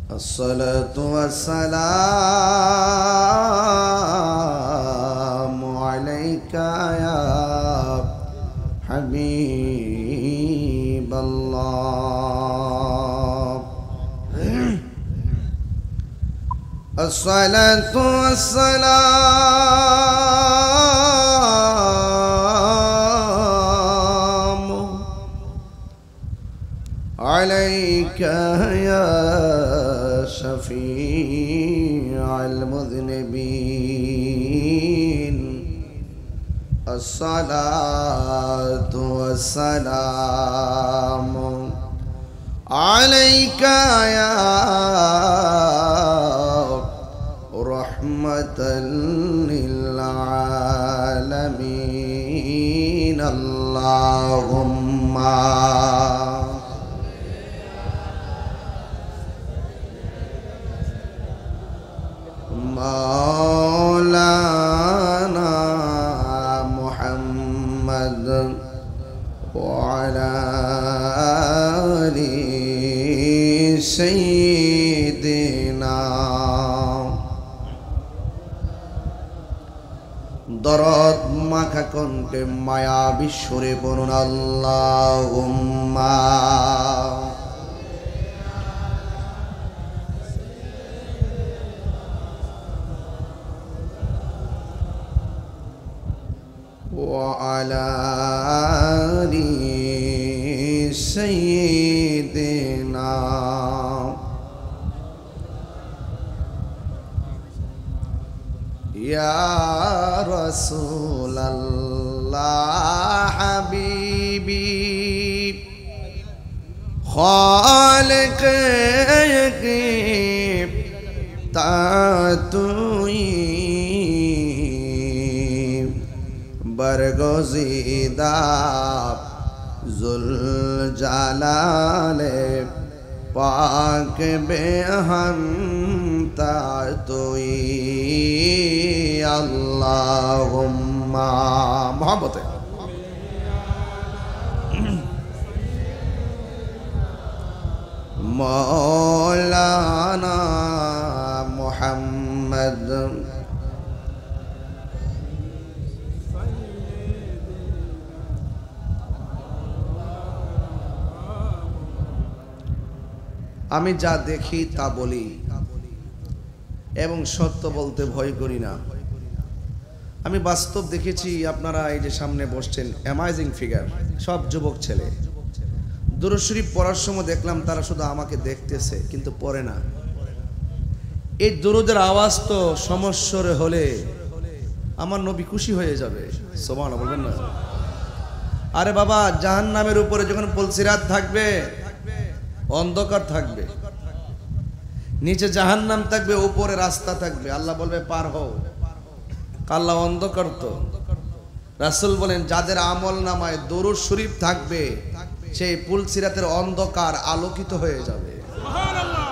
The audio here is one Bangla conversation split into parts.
الصلاة والسلام عليك يا حبيب الله. الصلاة والسلام عليك يا شفيع المذنبين. الصلاة والسلام عليك يا رحمة للعالمين. اللهم مولانا محمد وعلى آل سيدنا. দরদ মাখা কণ্ঠে মায়াবী সুরে বলুন আল্লাহুম্মা وعلى آل سيدنا. يا رسول الله حبيبي خالق تعتوي बरगोज़ीदा ज़ुल जलाले पाक बेहम तातुई. अल्लाहुम्मा मोहब्बत मौलाना मुहम्मद আমি যা দেখি তা বলি এবং সত্য বলতে ভয় করি না। আমি বাস্তব দেখেছি। আপনারা এই যে সামনে বসছেন অ্যামাজিং ফিগার, সব যুবক ছেলে। দুরূদ শরীফ পড়ার সময় দেখলাম তারা শুধু আমাকে দেখতেছে কিন্তু পড়ে না। এই দুরূদের আওয়াজ তো সমস্বরে হলে আমার নবী খুশি হয়ে যাবে। সুবহানাল্লাহ বলবেন না? আরে বাবা, জাহান্নামের উপরে যখন পুলসিরাত থাকবে, অন্ধকার থাকবে, নিচে জাহান্নাম থাকবে, উপরে রাস্তা থাকবে, আল্লাহ বলবে পার হও। আল্লাহ অন্ধকার তো। রাসূল বলেন যাদের আমল নামায় দরুদ শরীফ থাকবে সেই পুলসিরাতের অন্ধকার আলোকিত হয়ে যাবে। সুবহানাল্লাহ।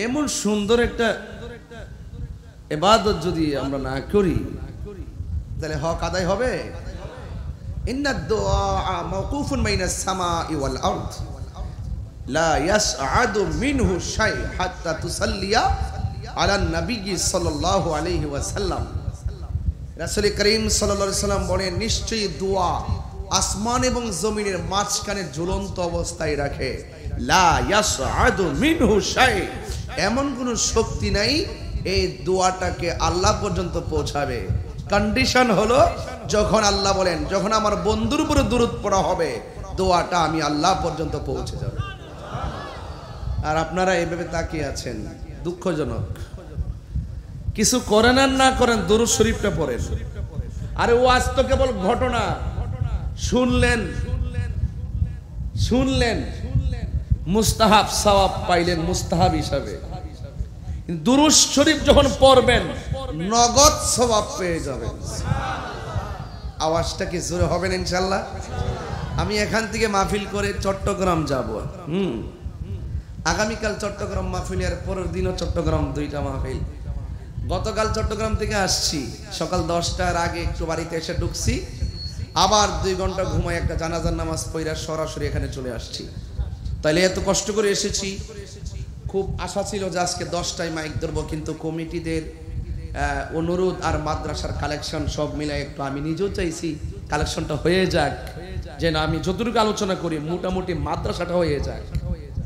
এমন সুন্দর একটা ইবাদত যদি আমরা না করি তাহলে হক আদায় হবে? ইন্নাদ দুআ মাওকুফুন বাইনাস সামাই ওয়াল আরদ লা ইয়াসআদু মিনহু শাই হাত্তা তুসাল্লিয়া আলান নবী সাল্লাল্লাহু আলাইহি ওয়াসাল্লাম। রাসূল করিম সাল্লাল্লাহু আলাইহি ওয়াসাল্লাম বলেন নিশ্চয়ই দোয়া আসমান এবং জমিনের মাঝখানে ঝুলন্ত অবস্থায় রাখে। লা ইয়াসআদু মিনহু শাই, এমন কোন শক্তি নাই এই দোয়াটাকে আল্লাহ পর্যন্ত পৌঁছাবে। কন্ডিশন হলো যখন আল্লাহ বলেন যখন আমার বন্ধুর উপরে দুরূদ পড়া হবে দোয়াটা আমি আল্লাহ পর্যন্ত পৌঁছে যাবে। আর আপনারা এইভাবে তাকিয়ে আছেন, দুঃখজনক। কিছু করেন আর না করেন দুরূদ শরীফটা পড়েন। আরে ওয়াজ তো কেবল ঘটনা শুনলেন মুস্তাহাব সওয়াব পাইলেন মুস্তাহাব হিসাবে। দুরূদ শরীফ যখন পড়বেন নগদ সওয়াব পেয়ে যাবেন। আওয়াজটা কি জোরে হবে না ইনশাআল্লাহ? আমি এখান থেকে মাহফিল করে চট্টগ্রাম যাব। আগামীকাল চট্টগ্রাম মাহফিল, আর পরের দিনও চট্টগ্রাম, দুইটা মাহফিল। গতকাল চট্টগ্রাম থেকে আসছি সকাল 10টার আগে, একটু বাড়িতে এসে ঢুকছি, আবার 2 ঘন্টা ঘুমাই একটা জানাজার নামাজ পড়া সরাসরি এখানে চলে আসছি। তাইলে এত কষ্ট করে এসেছি, খুব আশা ছিল যে আজকে 10টায় মাইক ধরবো, কিন্তু কমিটিদের অনুরোধ আর মাদ্রাসার কালেকশন সব মিলে একটু আমি নিজেও চাইছি কালেকশনটা হয়ে যাক, যেন আমি যতটুকু আলোচনা করি মোটামুটি মাদ্রাসাটা হয়ে যাক।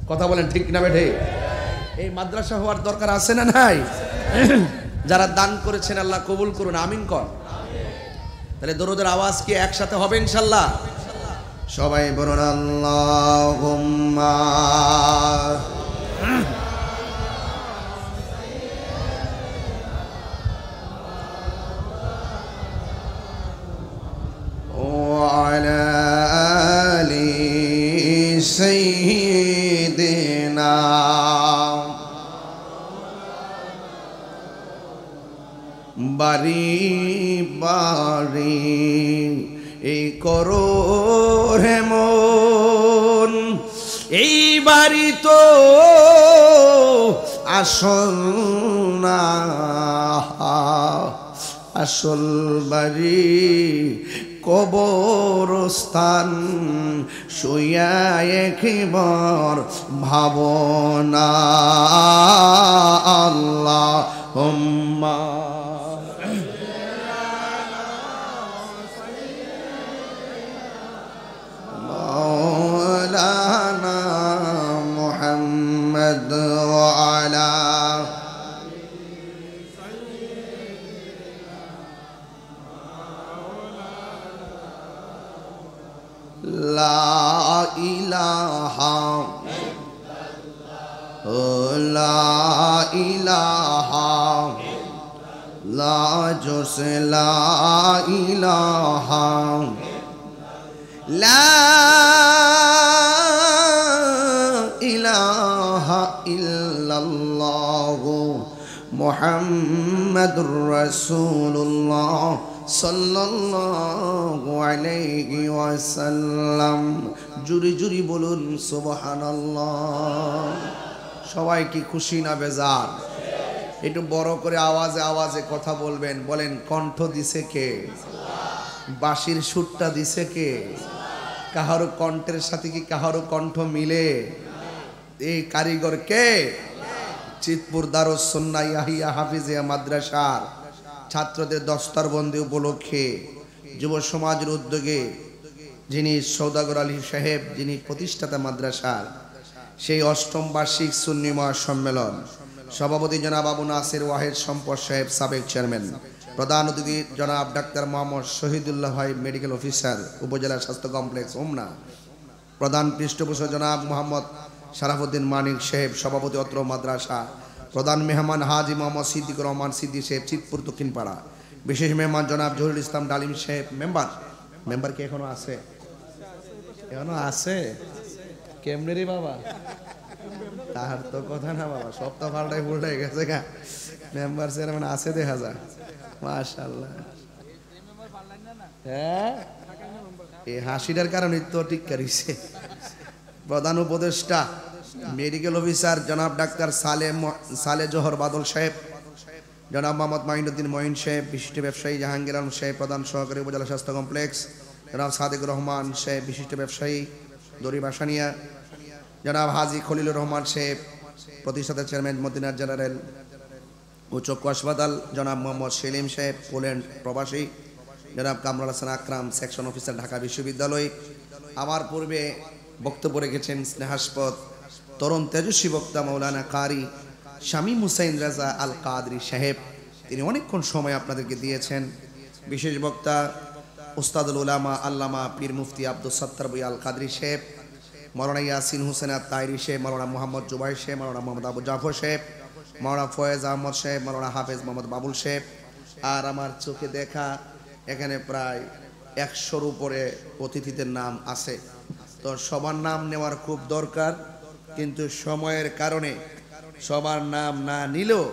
কথা বলেন ঠিক না বেঠে? এই মাদ্রাসা হওয়ার দরকার আছে না নাই? যারা দান করেছেন আল্লাহ কবুল করুন, আমিন কর। তাহলে দরুদের আওয়াজ কি একসাথে হবে ইনশাল্লাহ? সবাই বলুন আল্লাহুম্মা ওয়া আলা আলি সাইয়্যিদিনা বাড়ি বাড়ি এই করো রে মন, এই বাড়ি তো আসল না, আসল বাড়ি কবরস্থান, শুইয়া একবার ভাবনা আল্লাহুম্মা مولانا محمد وعلى لا إله لا إله لا جس لا إله لا إله إلا الله محمد رسول الله صلى الله عليه وسلم। জুরি জুরি বলুন সুবহানাল্লাহ। সবাই কি খুশি না বেজার? একটু বড় করে আওয়াজে আওয়াজে কথা বলবেন। বলেন কণ্ঠ দিছে কে? বাঁশির সুরটা দিছে কে? কাহারো কণ্ঠের সাথে কি কাহারো কণ্ঠ মিলে? এই কারিগর কে? চিতপুর দারুস সুন্নাহ ইয়াহিয়া হাফিজিয়া মাদ্রাসার ছাত্রদের দস্তারবন্দি উপলক্ষে যুব সমাজের উদ্যোগে যিনি সওদাগর আলী সাহেব, যিনি প্রতিষ্ঠাতা মাদ্রাসার, সেই ৮ম বার্ষিক সুন্নি মহাসম্মেলন সভাপতি জনাব আবু নাসির ওয়াহিদ সম্পদ সাহেব, সাবেক চেয়ারম্যান, প্রধান অতিথি জনাব ডাক্তার মোহাম্মদ শহীদুল্লাহ ভাই, মেডিকেল অফিসার, উপজেলা স্বাস্থ্য কমপ্লেক্স হোমনা, প্রধান পৃষ্ঠপোষক জনাব মোহাম্মদ শারাফুদ্দিন মানিক সাহেব, সভাপতি অত্র মাদ্রাসা, প্রধান মেহমান হাজি মোহাম্মদ সিদ্দিকুর রহমান সিদ্দিক সাহেব, চিতপুর দক্ষিণ পাড়া, বিশেষ মেহমান জনাব জহুরুল ইসলাম ডালিম সাহেব। মেম্বার কি এখনো আছে? এখনো আছে? কেমনে রে বাবা? তার তো কথা না বাবা, সপ্তাহ পাল্টাই উল্টাই গেছে গা। মেম্বার চেয়ারম্যান আছে দেখা যায়, মাশাআল্লাহ। হ্যাঁ, এই হাসিটার কারণে তো ঠিক করিছে। প্রধান উপদেষ্টা মেডিকেল অফিসার জনাব ডাক্তার সালে জোহর বাদল সাহেব, জনাব মোহাম্মদ মাইনুদ্দিন মঈন সাহেব, বিশিষ্ট ব্যবসায়ী জাহাঙ্গীর আলম সাহেব, প্রধান সহকারী উপজেলা স্বাস্থ্য কমপ্লেক্স, জনাব সাদিকুর রহমান সাহেব, বিশিষ্ট ব্যবসায়ী দড়ি বাসানিয়া, জনাব হাজি খলিলুর রহমান সাহেব, প্রতিষ্ঠাতা চেয়ারম্যান মদিনার জেনারেল ও চক্ষু হাসপাতাল, জনাব মোহাম্মদ সেলিম সাহেব, পোল্যান্ড প্রবাসী, জনাব কামরুল হাসান আকরাম, সেকশন অফিসার, ঢাকা বিশ্ববিদ্যালয়। আমার পূর্বে বক্তব্য রেখেছেন স্নেহাস্পদ তরুণ তেজস্বী বক্তা মৌলানা কারি শামীম হুসাইন রাজা আল কাদরি সাহেব, তিনি অনেকক্ষণ সময় আপনাদেরকে দিয়েছেন। বিশেষ বক্তা উস্তাদুল উলামা আল্লামা পীর মুফতি আব্দুল সত্তার বই আল কাদরি সাহেব, মৌলানা ইয়াসিন হুসেন আত তাইরি সাহেব, মৌলানা মোহাম্মদ জুবাইর সাহেব, মৌলানা মোহাম্মদ আবু জাফর সাহেব, মৌলানা ফয়েজ আহমদ সাহেব, মৌলানা হাফেজ মোহাম্মদ বাবুল সাহেব। আর আমার চোখে দেখা এখানে প্রায় 100-র উপরে অতিথিদের নাম আছে। তো সবার নাম নেওয়ার খুব দরকার, কিন্তু সময়ের কারণে সবার নাম না নিলেও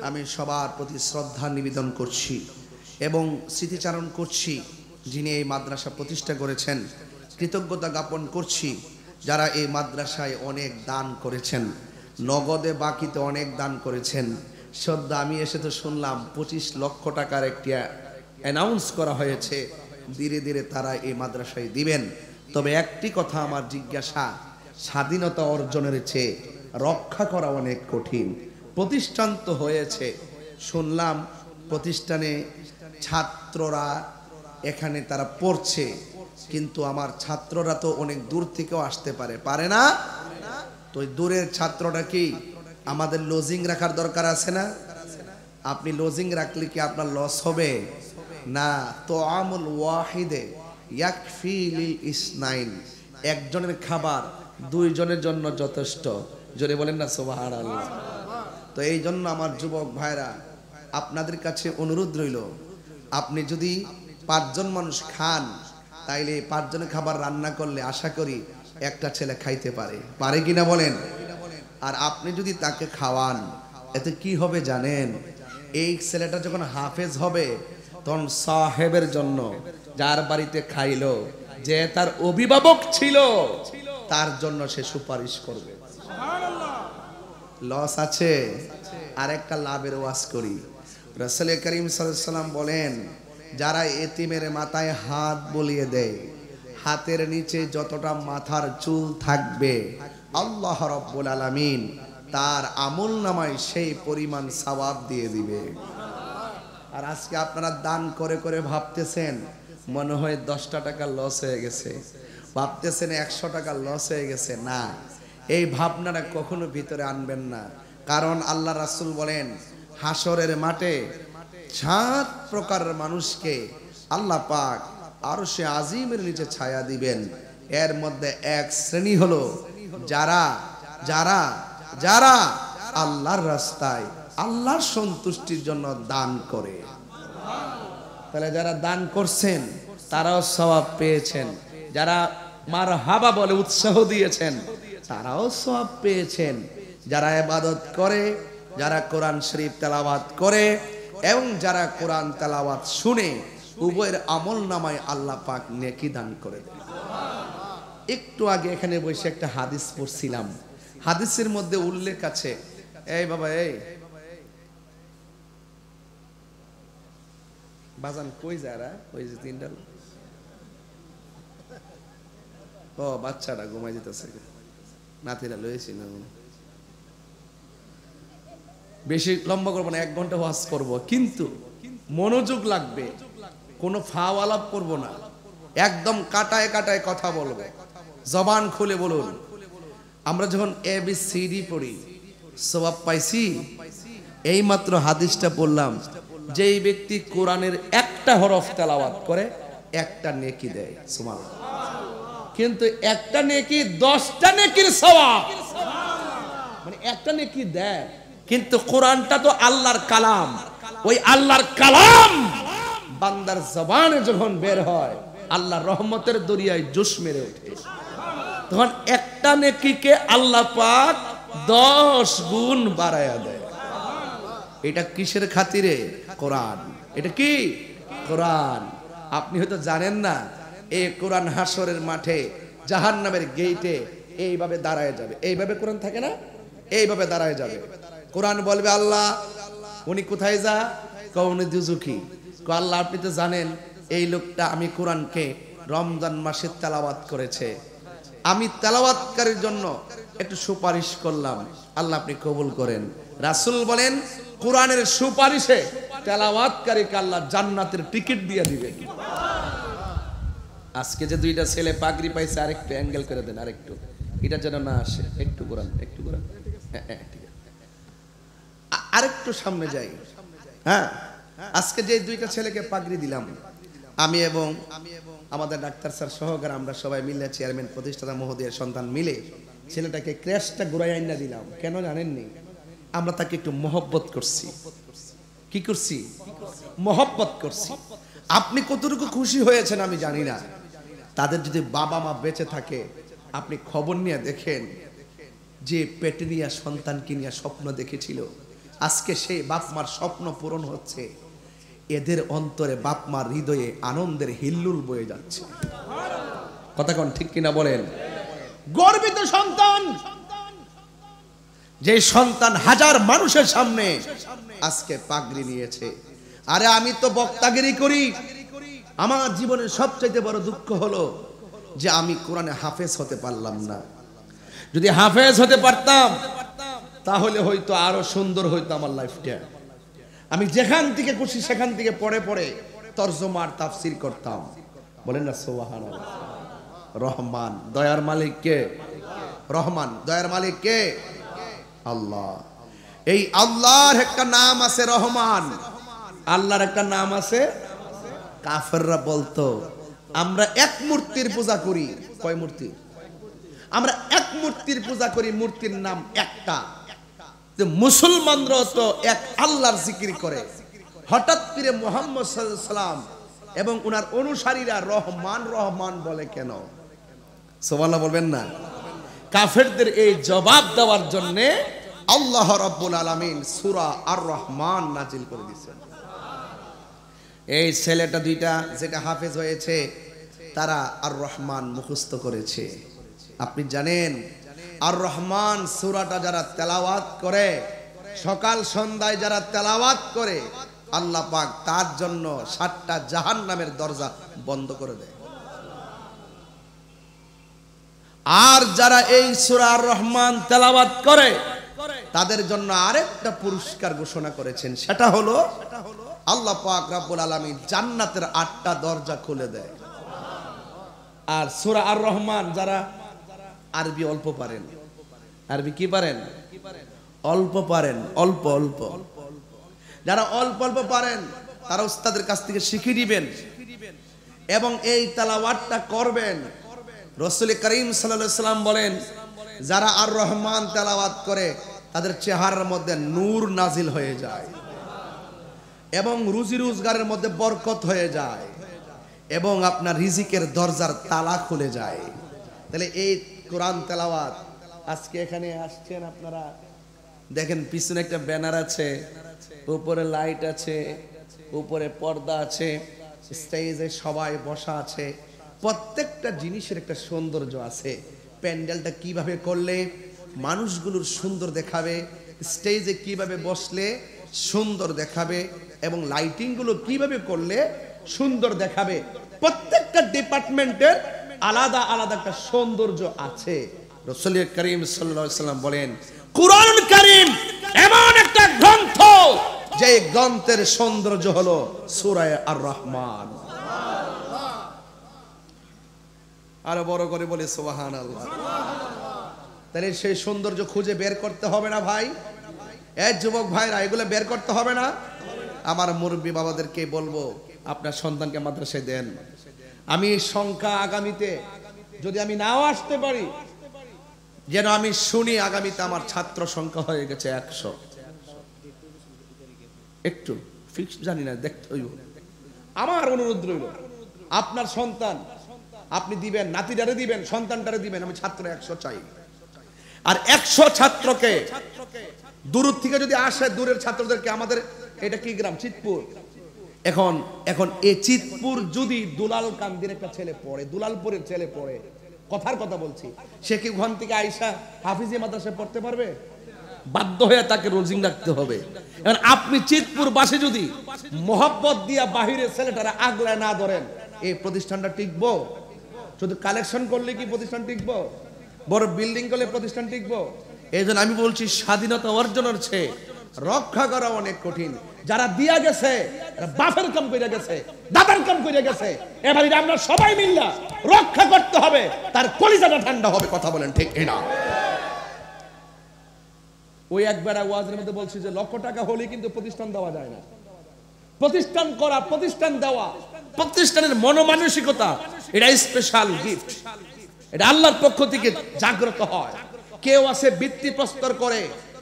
আমি সবার প্রতি শ্রদ্ধা নিবেদন করছি এবং স্মৃতিচারণ করছি যিনি এই মাদ্রাসা প্রতিষ্ঠা করেছেন। কৃতজ্ঞতা জ্ঞাপন করছি যারা এই মাদ্রাসায় অনেক দান করেছেন, নগদে বাকিতে অনেক দান করেছেন। শ্রদ্ধা, আমি এসে তো শুনলাম 25 লক্ষ টাকার একটি অ্যানাউন্স করা হয়েছে, ধীরে ধীরে তারা এই মাদ্রাসায় দিবেন। তবে একটি কথা আমার জিজ্ঞাসা, স্বাধীনতা অর্জনের চেয়ে রক্ষা করা অনেক কঠিন। প্রতিষ্ঠান তো হয়েছে, শুনলাম প্রতিষ্ঠানে ছাত্ররা এখানে তারা পড়ছে, কিন্তু আমার ছাত্ররা তো অনেক দূর থেকেও আসতে পারে, পারে না? তো ওই দূরের ছাত্রটা কি আমাদের লজিং রাখার দরকার আছে না? আপনি লজিং রাখলে কি আপনার লস হবে? না। তো আমুল ওয়াহিদে ইয়াকফি লিল ইসনাইন, একজনের খাবার দুইজনের জন্য যথেষ্ট। জোরে বলেন না সুবহানাল্লাহ। তো এই জন্য আমার যুবক ভাইরা, আপনাদের কাছে অনুরোধ রইল, আপনি যদি 5 জন মানুষ খান, তাইলে 5 জনের খাবার রান্না করলে আশা করি একটা ছেলে খাইতে পারে, পারে কিনা বলেন? আর আপনি যদি তাকে খাওয়ান, এতে কি হবে জানেন? এই ছেলেটা যখন হাফেজ হবে, তখন সাহেবের জন্য, যার বাড়িতে খাইলো, যে তার অভিভাবক ছিল, তার জন্য সে সুপারিশ করবে। লস আছে? আর একটা লাভের ওয়াজ করি। রাসূল করিম সাল্লাল্লাহু আলাইহি ওয়াসাল্লাম বলেন, যারা এতিমের মাথায় হাত বুলিয়ে দেয়, হাতের নিচে যতটা মাথার চুল থাকবে, আল্লাহ রাব্বুল আলামিন তার আমল নামায় সেই পরিমাণ সওয়াব দিয়ে দিবে। আর আজকে আপনারা দান করে করে ভাবতেছেন মনে হয় 10টা টাকা লস হয়ে গেছে, ভাবতেছেন 100 টাকা লস হয়ে গেছে। না, এই ভাবনাটা কখনো ভিতরে আনবেন না। কারণ আল্লাহ রাসূল বলেন, হাসরের মাঠে 7 প্রকারের মানুষকে আল্লাহ পাক আরশে আজিমের নিচে ছায়া দিবেন। এর মধ্যে এক শ্রেণী হলো যারা যারা যারা আল্লাহর রাস্তায় আল্লাহর সন্তুষ্টির জন্য দান করে। তাহলে যারা দান করছেন তারাও সওয়াব পেয়েছেন, যারা মারহাবা বলে উৎসাহ দিয়েছেন তারাও সওয়াব পেয়েছেন, যারা ইবাদত করে, যারা কোরআন শরীফ তেলাওয়াত করে এবং যারা কোরআন তেলাওয়াত শুনে, উভয়ের আমল নামায় আল্লাহ পাক নেকি দান করে দেন। একটু আগে এখানে বসে একটা হাদিস পড়ছিলাম, হাদিসের মধ্যে উল্লেখ আছে, এই বাবা এই বাজান কই যারা, ওই যে 3টা, ও বাচ্চাটা ঘুমাই যেতেছে, নাতিরা লয়েছি না। বেশি লম্বা করবো না, 1 ঘন্টা ওয়াজ করবো, কিন্তু মনোযোগ লাগবে, কোনো ফাওয়ালাপ করবো না, একদম কাটায় কাটায় কথা বলবো, জবান খুলে বলুন। আমরা যখন ABCD পড়ি সওয়াব পাইছি, এই মাত্র হাদিসটা পড়লাম, যেই ব্যক্তি কোরআনের একটা হরফ তেলাওয়াত করে একটা নেকি দেয়, সুবহানাল্লাহ। কিন্তু একটা নেকি 10টা নেকির সওয়াব, মানে একটা নেকি দেয়। কিন্তু কোরআনটা তো আল্লাহর কালাম, ওই আল্লাহর কালাম বান্দার জবানে যখন বের হয়, আল্লাহর রহমতের দরিয়ায় জোশ মেরে ওঠে, তখন একটা নেকিকে আল্লাহ পাক 10 গুণ বাড়ায়া দেয়। এটা কিসের খাতিরে? কোরআন। এটা কি? কোরআন। আপনি হয়তো জানেন না, এই কোরআন হাসরের মাঠে জাহান্নামের গেটে এইভাবে দাঁড়ায় যাবে, এইভাবে কোরআন থাকে না, এইভাবে দাঁড়ায় যাবে। কোরআন বলবে, আল্লাহ উনি কোথায় যা, কওনে দুজুকি, আল্লাহ আপনি তো জানেন এই লোকটা আমি কোরআনকে রমজান মাসে তেলাওয়াত করেছে, আমি তেলাওয়াতকারীর জন্য একটু সুপারিশ করলাম, আল্লাহ আপনি কবুল করেন। রাসূল বলেন, কোরআনের সুপারিশে তেলাওয়াতকারীকে আল্লাহ জান্নাতের টিকিট দিয়ে দিবে। আজকে যে 2টা ছেলে পাগড়ি পাইছে, আরেকটু অ্যাঙ্গেল করে দেন, আরেকটু, এটা যেন না আসে, একটু কোরআন, একটু কোরআন, ঠিক আছে, আরেকটু সামনে যাই। হ্যাঁ, আজকে যে 2টা ছেলেকে পাগড়ি দিলাম, আমি এবং আমাদের ডাক্তার স্যার সহকারে আমরা সবাই মিলে, চেয়ারম্যান প্রতিষ্ঠাতা মহোদয়ের সন্তান মিলে ছেলেটাকে ক্র্যাশটা ঘুরাই আইনা দিলাম। কেন জানেননি? আমরা তাকে একটু মহব্বত করছি। কি করছি? মহব্বত করছি। আপনি কতটুকু খুশি হয়েছেন আমি জানি না। তাদের যদি বাবা মা বেঁচে থাকে, আপনি খবর নিয়ে দেখেন, যে পেটে নিয়ে সন্তানকে নিয়ে স্বপ্ন দেখেছিল, আজকে সেই বাপ মার স্বপ্ন পূরণ হচ্ছে। এদের অন্তরে বাপ মার হৃদয়ে আনন্দের হিল্লুল বয়ে যাচ্ছে। কথা কোন ঠিক কিনা বলেন? গর্বিত সন্তান, যে সন্তান হাজার মানুষের সামনে আজকে পাগড়ি নিয়েছে। আরে আমি তো বক্তাগিরি করি, আমার জীবনের সবচেয়ে বড় দুঃখ হলো যে আমি কোরআনে হাফেজ হতে পারলাম না। যদি হাফেজ হতে পারতাম তাহলে হয়তো আরো সুন্দর হইতো আমার লাইফটা। আমি যেখান থেকে খুশি সেখান থেকে পড়ে পড়ে তরজমার তাফসীর করতাম। বলেন না সুবহানাল্লাহ। রহমান দয়ার মালিক কে? রহমান দয়ার মালিক কে? আল্লাহ। এই আল্লাহর একটা নাম আছে রহমান, আল্লাহর একটা নাম আছে। কাফেররা বলতো আমরা এক মূর্তির পূজা করি। কয় মূর্তি? আমরা এক মূর্তির পূজা করি, মূর্তির নাম একটা। যে মুসলমানরা তো এক আল্লাহর জিকির করে। হঠাৎ করে মুহাম্মদ সাল্লাল্লাহু আলাইহি সাল্লাম এবং ওনার অনুসারীরা রহমান রহমান বলে কেন? সুবহানাল্লাহ বলবেন না? কাফেরদের এই জবাব দেওয়ার জন্য আল্লাহ রাব্বুল আলামিন সূরা আর রহমান নাজিল করে দিয়েছেন। এই ছেলেটা দুইটা যেটা হাফেজ হয়েছে তারা আর রহমান মুখস্থ করেছে। আপনি জানেন আর রহমান সূরাটা যারা তেলাওয়াত করে, সকাল সন্ধ্যায় যারা তেলাওয়াত করে, আল্লাহ পাক তার জন্য 7টা জাহান্নামের দরজা বন্ধ করে দেয়। আর যারা এই সূরা আর রহমান তেলাওয়াত করে তাদের জন্য আরেকটা পুরস্কার ঘোষণা করেছেন, সেটা হলো আল্লাহ পাক রব্বুল আলামিন জান্নাতের 8টা দরজা খুলে দেয়। আর সূরা আর রহমান যারা আরবি অল্প পারেন, আরবি কি পারেন? অল্প পারেন, অল্প অল্প। যারা অল্প অল্প পারেন তারা উস্তাদের কাছ থেকে শিখে নেবেন এবং এই তেলাওয়াতটা করবেন। রাসূল করিম সাল্লাল্লাহু আলাইহি সাল্লাম বলেন, যারা আর রহমান তেলাওয়াত করে তাদের চেহারার মধ্যে নূর নাজিল হয়ে যায় এবং রুজি রোজগারের মধ্যে বরকত হয়ে যায় এবং আপনার রিজিকের দরজার তালা খুলে যায়। তাহলে এই কোরআন তেলাওয়াত আজকে এখানে আসছেন আপনারা, দেখেন পিছনে একটা ব্যানার আছে, উপরে লাইট আছে, উপরে পর্দা আছে, স্টেজে সবাই বসা আছে, প্রত্যেকটা জিনিসের একটা সৌন্দর্য আছে। প্যান্ডেলটা কিভাবে করলে মানুষগুলোর সুন্দর দেখাবে, স্টেজে কিভাবে বসলে সুন্দর দেখাবে এবং লাইটিং গুলো কিভাবে করলে সুন্দর দেখাবে, প্রত্যেকটা ডিপার্টমেন্টের আলাদা আলাদা একটা সৌন্দর্য আছে। রাসূল করিম সাল্লাল্লাহু আলাইহি সাল্লাম বলেন, কুরআন কারীম এমন একটা গ্রন্থ যে গ্রন্থের সৌন্দর্য হলো সূরা আর রহমান। আরো বড় করে বলে সুবহানাল্লাহ। তাহলে সেই সৌন্দর্য খুঁজে বের করতে হবে না ভাই? এই যুবক ভাইরা, এগুলো বের করতে হবে না? আমার মুরব্বী বাবাদেরকে বলবো, আপনার সন্তানকে মাদ্রাসায় দেন। আমি সংখ্যা আগামীতে যদি আমি নাও আসতে পারি, যেন আমি শুনি আগামীতে আমার ছাত্র সংখ্যা হয়ে গেছে 100। একটু ফিক্স জানি না, দেখতে হইব। আমার অনুরোধ রইল, আপনার সন্তান আপনি দিবেন, নাতিটারে দিবেন, সন্তানটারে দিবেন, আমি ছাত্র 100 চাই। আর 100 ছাত্রকে দূর থেকে যদি আসে, দূরের ছাত্রদেরকে, আমাদের এটা কি গ্রাম? চিতপুর। এখন এই চিতপুর যদি দুলাল কান্দির একটা ছেলে পড়ে, দুলালপুরের ছেলে পড়ে, কথার কথা বলছি, সে কি ওখান থেকে আইসা হাফিজি মাদ্রাসায় পড়তে পারবে? বাধ্য হয়ে তাকে রোজিং রাখতে হবে। এখন আপনি চিতপুর বাসে যদি মোহাব্বত দিয়া বাহিরের ছেলেটারা আগলায় না ধরেন, এই প্রতিষ্ঠানটা টিকবো? শুধু কালেকশন করলে কি প্রতিষ্ঠান টিকবো? বড় বিল্ডিং করলে প্রতিষ্ঠান টিকবো? এই জন্য আমি বলছি, স্বাধীনতা অর্জনের চেয়ে রক্ষা করা অনেক কঠিন। যারা দিয়া গেছে, বাপের কাম করে গেছে, দাদার কাম করে গেছে, এবারে আমরা সবাই মিল্লা রক্ষা করতে হবে, তার কলিজাটা ঠান্ডা হবে। কথা বলেন ঠিক না? ওই একবার ওয়াজের মধ্যে বলছি যে লক্ষ টাকা হলে কিন্তু প্রতিষ্ঠান দেওয়া যায় না। প্রতিষ্ঠান করা, প্রতিষ্ঠান দেওয়া, প্রতিষ্ঠানের মনোমানসিকতা, এটা স্পেশাল গিফট, এটা আল্লাহর পক্ষ থেকে জাগ্রত হয়। কেউ আছে বৃত্তি প্রস্তর করে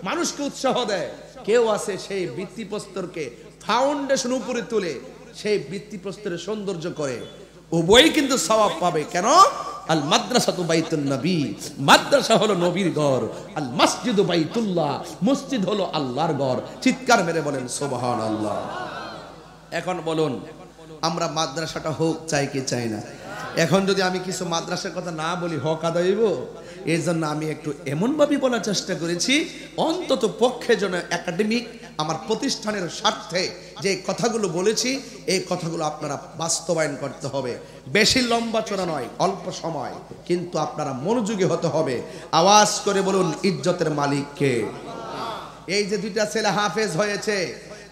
মানুষকে উৎসাহ দেয়, কেউ আছে সেই বৃত্তি প্রস্তরকে ফাউন্ডেশন উপরে তুলে সেই বৃত্তি প্রস্তরের সৌন্দর্য করে। উভয়ই কিন্তু সওয়াব পাবে। কেন? আল মাদ্রাসাতু বাইতুন নবী, মাদ্রাসা হলো নবীর ঘর। আল মসজিদু বাইতুল্লাহ, মসজিদ হলো আল্লাহর ঘর। চিৎকার মেরে বলেন সুবহানাল্লাহ। এখন বলুন, আমরা মাদ্রাসাটা হোক চাই কি চাই না? এখন যদি আমি কিছু মাদ্রাসার কথা না বলি, হক আদায় হইব? এই জন্য আমি একটু এমনভাবে বলার চেষ্টা করেছি, অন্তত পক্ষে যেন একাডেমিক আমার প্রতিষ্ঠানের স্বার্থে যে কথাগুলো বলেছি, এই কথাগুলো আপনারা বাস্তবায়ন করতে হবে। বেশি লম্বা চড়া নয়, অল্প সময়, কিন্তু আপনারা মনোযোগী হতে হবে। আওয়াজ করে বলুন, ইজ্জতের মালিক কে? এই যে দুইটা ছেলে হাফেজ হয়েছে,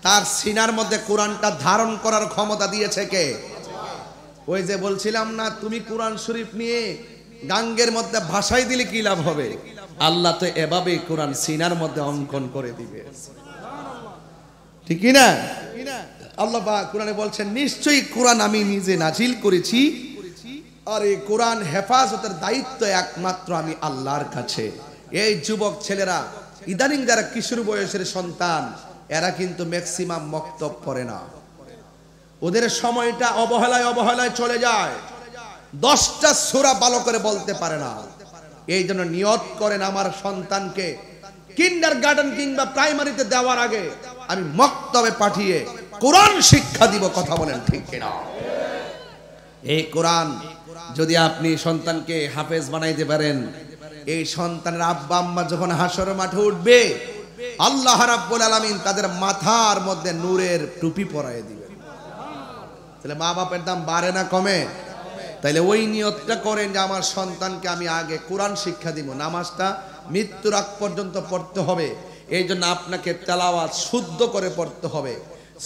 তার সিনার মধ্যে কোরআনটা ধারণ করার ক্ষমতা দিয়েছে কে? ওই যে বলছিলাম না, তুমি কোরআন শরীফ নিয়ে গাঙ্গের মধ্যে ভাসাই দিলে কি লাভ হবে? আল্লাহ তো এভাবে কোরআন সিনার মধ্যে অঙ্কন করে দিবে, ঠিক না? আল্লাহ পাক কোরআনে বলছেন, নিশ্চয়ই কোরআন আমি নিজে নাজিল করেছি, আর এই কোরআন হেফাজতের দায়িত্ব একমাত্র আমি আল্লাহর কাছে। এই যুবক ছেলেরা, ইদানিং যারা কিশোর বয়সের সন্তান, এরা কিন্তু ম্যাক্সিমাম মক্তব পড়ে না। ওদের সময়টা অবহেলায় চলে যায়। 10টা সূরা ভালো করে বলতে পারে না। এই জন্য নিয়ত করেন, আমার সন্তানকে কিন্ডারগার্টেন কিংবা প্রাইমারিতে দেওয়ার আগে আমি মক্তবে পাঠিয়ে কোরআন শিক্ষা দিব। কথা বলেন ঠিক কিনা? এই কোরআন যদি আপনি সন্তানকে হাফেজ বানাইতে পারেন, এই সন্তানের আব্বা আম্মা যখন হাসর মাঠে উঠবে, আল্লাহ রাব্বুল আলামিন তাদের মাথার মধ্যে নূরের টুপি পরায় দিবেন। তাহলে মা বাপের দাম বাড়ে না কমে? তাইলে ওই নিয়তটা করেন যে আমার সন্তানকে আমি আগে কোরআন শিক্ষা দিব। নামাজটা মৃত্যুর আগ পর্যন্ত পড়তে হবে। এই জন্য আপনাকে তেলাওয়াত শুদ্ধ করে পড়তে হবে।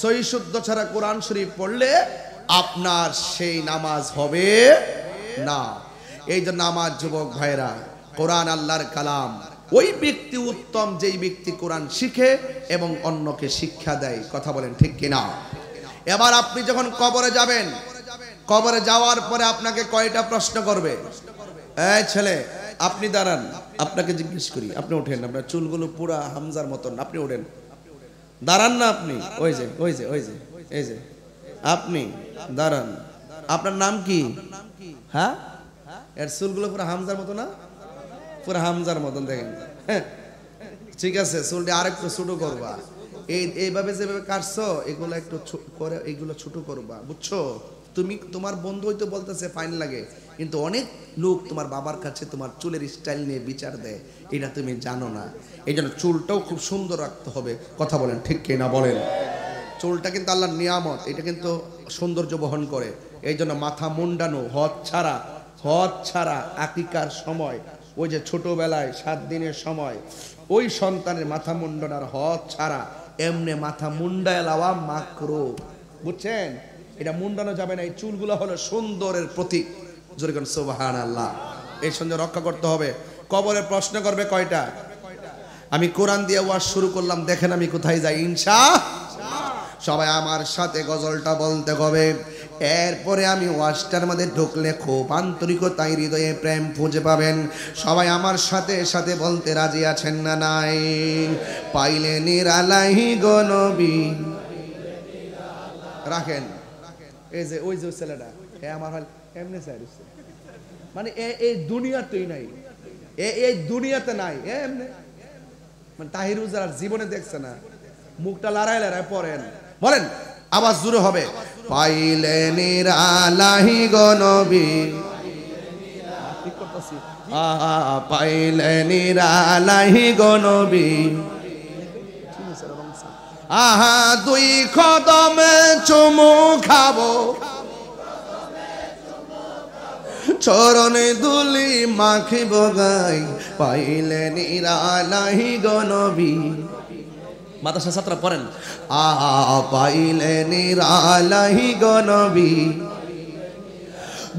সহি শুদ্ধ ছাড়া কোরআন শরীফ পড়লে আপনার সেই নামাজ হবে না। এই জন্য আমার যুবক ভাইরা, কোরআন আল্লাহর কালাম। ওই ব্যক্তি উত্তম যেই ব্যক্তি কোরআন শিখে এবং অন্যকে শিক্ষা দেয়। কথা বলেন ঠিক কিনা? এবার আপনি যখন কবরে যাবেন, কবরে যাওয়ার পরে আপনাকে কয়টা প্রশ্ন করবে? এই ছেলে, আপনি দাঁড়ান, আপনাকে জিজ্ঞেস করি, আপনি ওঠেন, আপনার চুলগুলো পুরা হামজার মতন, আপনি ওঠেন, দাঁড়ান না আপনি, ওই যে এই যে আপনি দাঁড়ান, আপনার নাম কি? হ্যাঁ, এর চুলগুলো পুরো হামজার মতো না? পুরো হামজার মতন, দেখেন। ঠিক আছে, চুলটা আরেকটু ছোট করবা। এইভাবে যেভাবে কাটছো এগুলো একটু করে, এইগুলো ছোট করবা, বুঝছো? তুমি তোমার বন্ধু হয়তো বলতেছে ফাইন লাগে, কিন্তু অনেক লোক তোমার বাবার কাছে তোমার চুলের স্টাইল নিয়ে বিচার দেয়, এটা তুমি জানো না। এই জন্য চুলটাও খুব সুন্দর রাখতে হবে। কথা বলেন ঠিক কিনা? বলেন। চুলটা কিন্তু আল্লাহর নিয়ামত, এটা কিন্তু সৌন্দর্য বহন করে। এই জন্য মাথা মুন্ডানো, হদ ছাড়া আকিকার সময়, ওই যে ছোটবেলায় 7 দিনের সময় ওই সন্তানের মাথা মুন্ডানোর হদ ছাড়া এমনি মাথা মুন্ডায় লাওয়া মাকরুহ, বুঝছেন? এটা মুন্ডানো যাবে না। এই চুলগুলো হলো সুন্দরের প্রতীক। জোরে কোন সুবহানাল্লাহ। এই সুন্দর রক্ষা করতে হবে। কবরে প্রশ্ন করবে কয়টা? আমি কোরআন দিয়ে ওয়াজ শুরু করলাম, দেখেন আমি কোথায় যাই। সবাই আমার সাথে গজলটা বলতে হবে। এরপরে আমি ওয়াজটার মধ্যে ঢুকলে খুব আন্তরিকতায় হৃদয়ে প্রেম খুঁজে পাবেন। সবাই আমার সাথে সাথে বলতে রাজি আছেন না নাই? পাইলে নিরালাহি গো নবী। রাখেন, এই যে ওই যে ছেলেটা, আমার হল এমনি চাইছে, মানে এই দুনিয়াতেই নাই, এই দুনিয়াতে নাই, এমনি মানে তাহির উজার জীবনে দেখছে না। মুখটা লড়াই পড়েন, বলেন, আওয়াজ জোরে হবে। পাইলে নিরালাহি গো নবী, পাইলে নিরালাহি গো নবী, আহা 2 কদমে চুমু খাবো, চরণে ধুলি মাখিব গাই, পাইলে নিরালাহি গো নবী। মাদ্রাসা ছাত্র পড়েন, আহা পাইলে নিরালাহি গো নবী,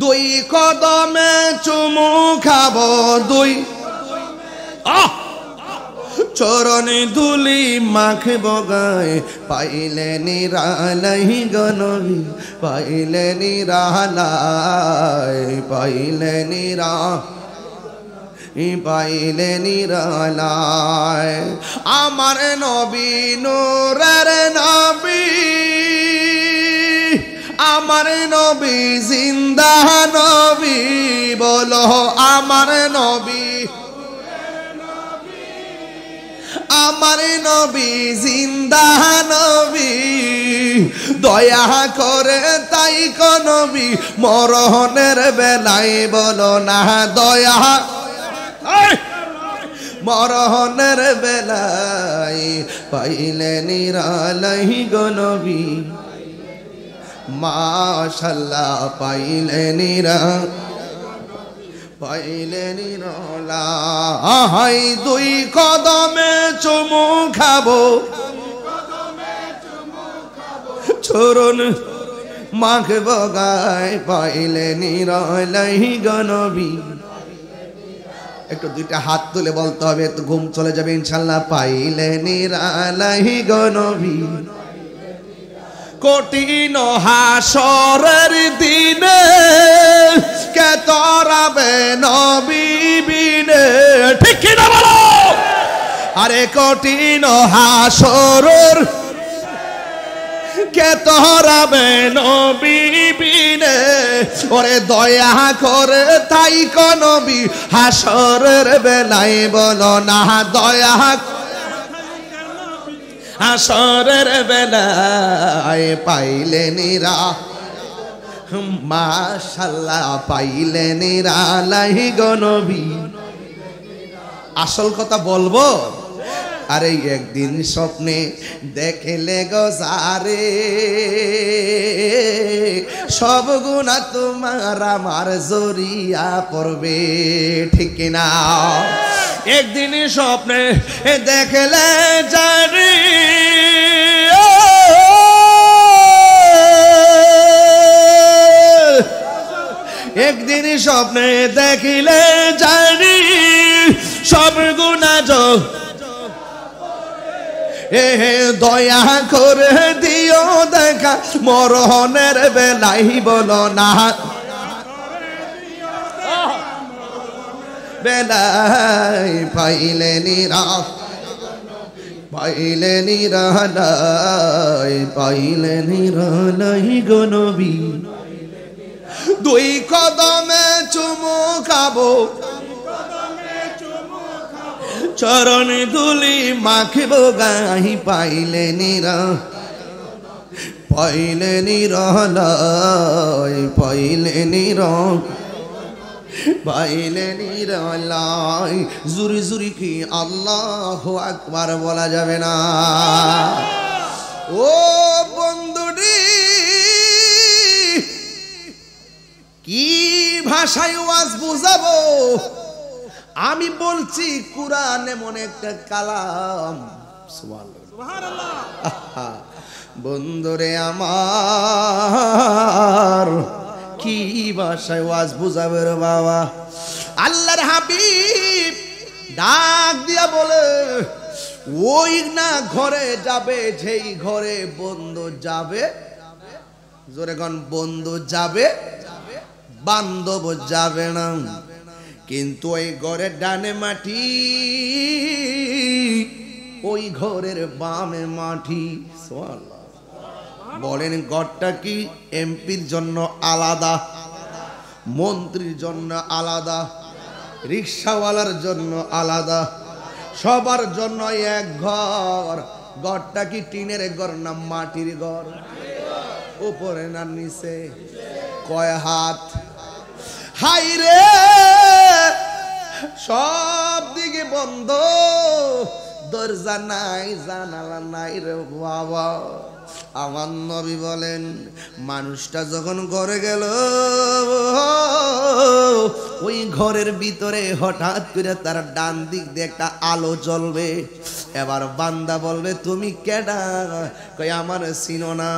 2 কদমে চুমু খাবো, 2 চরণে ধুলি মাখিব গায়ে, পাইলে নিরালাহি গো নবী, পাইলে নিরালাই, পাইলে নিরালাই। আমার নবী নূরের নবী, আমার নবী জিন্দা নবী, বলো আমার নবী, আমার নবী জিন্দা নবী, দয়া করে তাই কো নবী, মরণের বেলায় বলো না দয়া, মরণের বেলায় পাইলে নিরালাহি গো নবী, মাশাআল্লাহ পাইলে পাইলে নিরালাই। 2 কদমে চুমু খাবো চরণ মাখবো গায় পাইলে নিরালাই গো নবী। একটু দুইটা হাত তুলে বলতে হবে, একটু ঘুম চলে যাবে ইনশাল্লাহ। পাইলে নিরালাই গো নবী কঠিন হাসরের দিনে কে তরাবে নবী বিনে। ঠিক কি না বলো? আরে কঠিন হাসরের কে তরাবে নবী বিনে। ওরে দয়া করে তাই কো নবী হাসরের বেলায় বলো না দয়া হাসরের বেলায় পাইলে নিরা মাশাআল্লাহ পাইলে নিরালাই গো নবী। আসল কথা বলবো, আরে একদিন স্বপ্নে দেখলে গো যারে সব গুনাহ তোমার আমার জড়িয়া পড়বে। ঠিক না? একদিন স্বপ্নে দেখলে যারে একদিন স্বপ্নে দেখিলে জানি সব গুনাহ দয়া করে দিও দেখা মরণের বেলাই বলো না বেলাই পাইলে নিরা পাইলে নিরালাই পাইলে নিরালাই গো নবী। দুই কদমে চুমু খাবো চরণ ধুলি মাখিব গাহি পাইলে নিরা পাইলে নিরালাই পাইলে নিরা পাইলে নিরালাই। জুরি জুরি কি আল্লাহু আকবার বলা যাবে না? ও বন্ধুটি কি ভাষায় ওয়াজ বুঝাবো? আমি বলছি কুরআন এমন একটা কালাম। সুবহানাল্লাহ। বন্ধুরে আমার কি ভাষায় ওয়াজ বুঝাবে রে বাবা? আল্লাহর হাবিব ডাক দিয়া বলে ওই না ঘরে যাবে যেই ঘরে বন্ধু যাবে, জোরে কোন বন্ধু যাবে বান্ধব যাবে না। কিন্তু ওই ঘরের ডানে মাটি ওই ঘরের বামে মাটি। বলেন ঘরটা কি এমপির জন্য আলাদা, মন্ত্রীর জন্য আলাদা, রিক্সাওয়ালার জন্য আলাদা, সবার জন্য এক ঘর। ঘরটা কি টিনের ঘর না মাটির ঘর? উপরে না নিচে? কয় হাত? হাই রে সব দিকে বন্ধ, দরজা নাই জানালা নাই রে বাবা। আমার নবী বলেন মানুষটা যখন ঘরে গেল ওই ঘরের ভিতরে হঠাৎ করে তার ডান দিক দিয়ে একটা আলো জ্বলবে। এবার বান্দা বলবে তুমি কেডা? কই আমার চিনো না,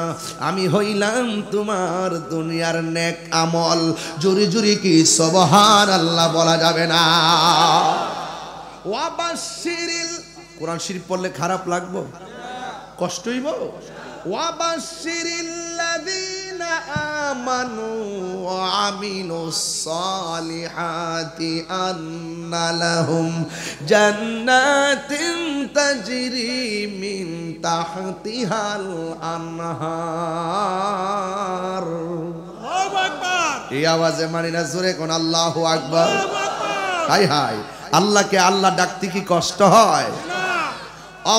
আমি হইলাম তোমার দুনিয়ার নেক আমল। জুরি জুরি কি সুবহানাল্লাহ বলা যাবে না? ওয়াবাশশিরিল, কোরআন শরীফ পড়লে খারাপ লাগবো? কষ্ট হইব? ওয়াবাশশিরিল্লাযীনা আমানু ওয়া আমিলুস সালিহাতি আন্না লাহুম জান্নাতিন তাজরি মিন তাহতিহাল আনহার। আল্লাহু আকবার। এই আওয়াজে মানি না জোরে কোন আল্লাহু আকবার। হাই হাই, আল্লাহকে আল্লাহ ডাকতে কি কষ্ট হয়?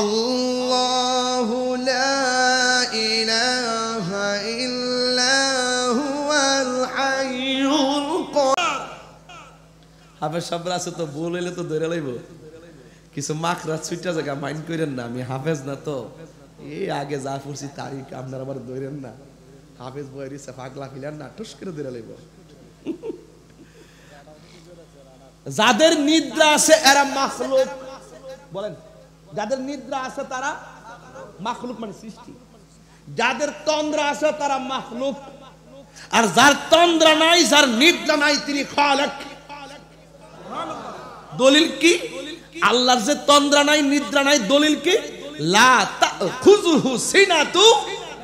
আল্লাহু লা ইলাহা ইল্লা হুয়াল হাইয়ুল কাইয়ুম। হাফেজ সাহেব আছে তো ভুল হইলে তো ধরে লইব। কিছু মাখরা ছুটা জায়গা মাইন্ড করেন না, আমি হাফেজ না তো এই আগে যা পড়ছি তারিখ আপনারা আবার ধরেন না। হাফেজ বইরি সে পাগলা ফিলান না, টুস করে ধরে লইব। যাদের নিদ্রা আছে এরা মাখলুক, বলেন যাদের নিদ্রা আছে তারা মাখলুক মানে সৃষ্টি, যাদের তন্দ্রা আছে তারা মাখলুক, আর যার তন্দ্রা নাই, যার নিদ্রা নাই, তিনি খালিক। দলিল কি? আল্লাহর যে তন্দ্রা নাই, নিদ্রা নাই, দলিল কি? লা তাখুযুহু সিনাতু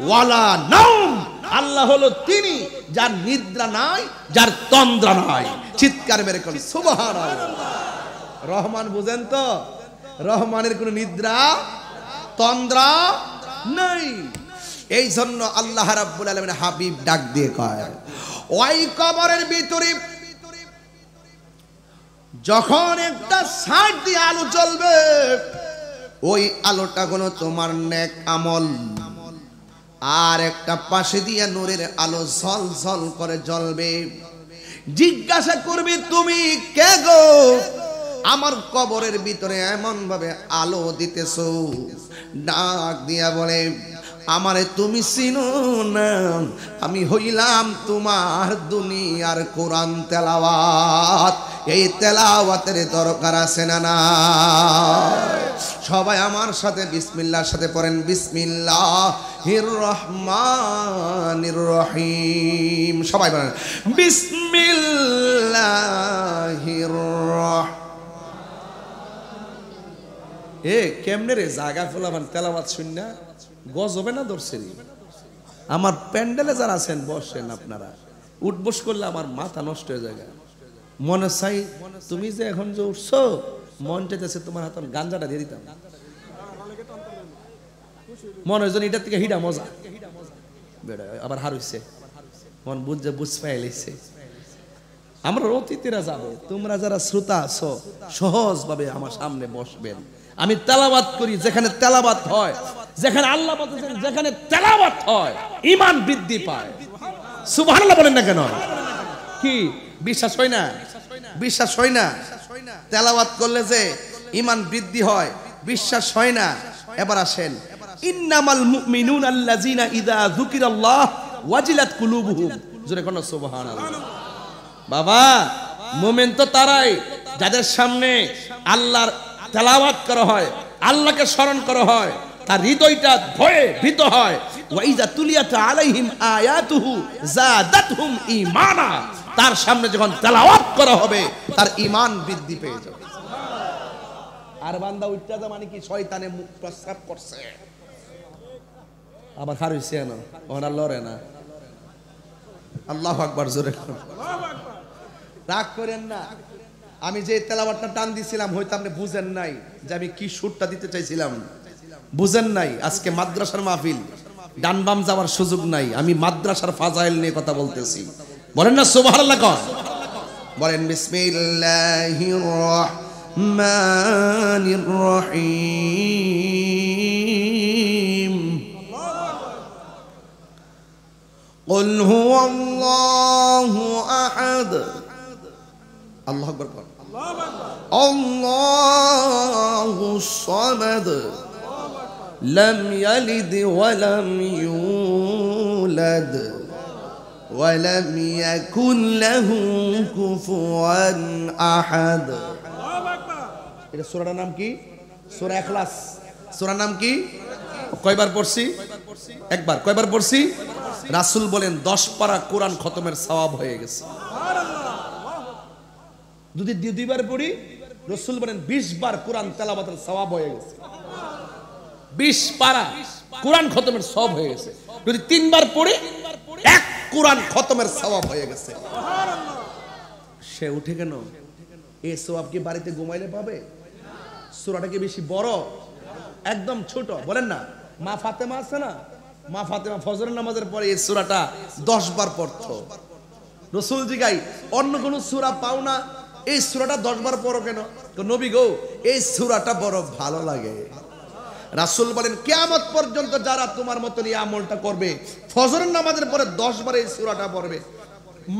ওয়ালা নাওম। আল্লাহ হলো তিনি যার নিদ্রা নাই, যার তন্দ্রা নাই। চিৎকার মেরে কোন সুবহানাল্লাহ। রহমান বুঝেন তো, রহমানের কোন নিদ্রা তন্দ্রা নাই। এই জন্য আল্লাহ রাব্বুল আলামিন হাবিব ডাক দিয়ে কয়, ওই কবরের ভিতরে যখন একটা সাইড দিয়ে আলো জ্বলবে, ওই আলোটা কোনো তোমার নেক আমল, আর একটা পাশে দিয়ে নূরের আলো ঝল ঝল করে জ্বলবে। জিজ্ঞাসা করবে, তুমি কে গো? আমার কবরের ভিতরে এমন ভাবে আলো দিতেছো। ডাক দিয়া বলে, আমারে তুমি চিনো না, আমি হইলাম তোমার দুনিয়ার কোরআন তেলাওয়াত। এই তেলাওয়াতের দরকার আছে না না? সবাই আমার সাথে বিসমিল্লাহর সাথে পড়েন, বিসমিল্লাহির রহমানির রহিম। সবাই বলেন বিসমিল্লাহির রহমানির। এ কেমনে রে জায়গা ফুলাবান তেলাওয়াত শুননা গজবে না ধরছে? আমার প্যান্ডেলে যারা আছেন বসেন, আপনারা উঠবস করলে আমার মাথা নষ্ট হয়ে যায়। মনে চাই তুমি যে এখন যে উঠছো, মন চাইতেছে তোমার হাতে গাঞ্জাটা দিয়ে দিতাম। মনে হয় এটার থেকে হিডা মজা আবার হারুইছে, মন বুঝ পাইছে। আমরা অতিথিরা যাবে, তোমরা যারা শ্রোতা আছো সহজ ভাবে আমার সামনে বসবেন। আমি তেলাওয়াত করি, যেখানে তেলাওয়াত হয়, যেখানে আল্লাহ বলতেছেন যেখানে তেলাওয়াত হয় ঈমান বৃদ্ধি পায়। সুবহানাল্লাহ বলেন না কেন? কি বিশ্বাস হয় না? বিশ্বাস হয় না? তেলাওয়াত করলে যে ঈমান বৃদ্ধি হয়, বিশ্বাস হয় না? এবার আসেন, ইন্নামাল মুমিনুনা আল্লাযিনা ইযা যুকিরাল্লাহ ওয়াজিলাত কুলুবুহুম। জোরে কোন সুবহানাল্লাহ। বাবা, মুমিন তো তারাই যাদের সামনে আল্লাহর তেলাওয়াত করা হয়, আল্লাহকে স্মরণ করা হয়, তার হৃদয়টা ভয়ে ভীত হয়। ওয়া ইযা তুলিয়াত আলাইহিম আয়াতুহু যাদাতহুম ঈমানা। তার সামনে যখন তেলাওয়াত করা হবে, তার ঈমান বৃদ্ধি পেয়ে যাবে। আর বান্দা উঠতে যা মানে কি শয়তানে মুখ প্রস্রাব করছে, আবার হারিছে না, ওরা লড়ে না। আল্লাহু আকবার, জোরে রাগ করেন না। আমি যে তেলাওয়াতটা টান দিছিলাম, হয়তো আপনি বুঝেন নাই যে আমি কি সুরটা দিতে চাইছিলাম, বুঝেন নাই। আজকে মাদ্রাসার মাহফিল, ডান বাম যাওয়ার সুযোগ নাই। আমি মাদ্রাসার ফাজাইল নিয়ে কথা বলতেছি। বলেন না সুবহানাল্লাহ? কোন বলেন বিসমিল্লাহির রহমানির রহিম। কুল হুয়াল্লাহু আহাদ। আল্লাহু আকবার। আল্লাহুস সামাদ লাম ইয়ালিদ ওয়া লাম ইউলাদ ওয়া লাম ইয়াকুল লাহু কুফুয়ান আহাদ। এটা সূরাটার নাম কি? সূরা ইখলাস। সূরার নাম কি? কয়বার পড়ছি? একবার। কয়বার পড়ছি? রাসূল বলেন 10 পারা কোরআন খতমের সওয়াব হয়ে গেছে। যদি দুইবার পড়ি, রাসূল বলেন 20 বার কোরআন তেলাওয়াতের সওয়াব হয়ে গেছে। 20 পারা কোরআন খতমের সওয়াব হয়ে গেছে। যদি 3 বার পড়ি, 1 কোরআন খতমের সওয়াব হয়ে গেছে। সে উঠে কেন? এই সওয়াব কি বাড়িতে ঘুমাইলে পাবে? সূরাটা কি বেশি বড়? একদম ছোট। বলেন না, মা ফাতেমা আছে না, মা ফাতেমা ফজরের নামাজের পরে এই সূরাটা 10 বার পড়তো। রাসূল জিগাই, অন্য কোন সূরা পাও না, এই সূরাটা 10 বার পড়ো কেন? তো নবী গো, এই সূরাটা বড় ভালো লাগে। রাসূল বলেন, কিয়ামত পর্যন্ত যারা তোমার মতন এই আমলটা করবে, ফজরের নামাজের পরে 10 বার এই সূরাটা পড়বে,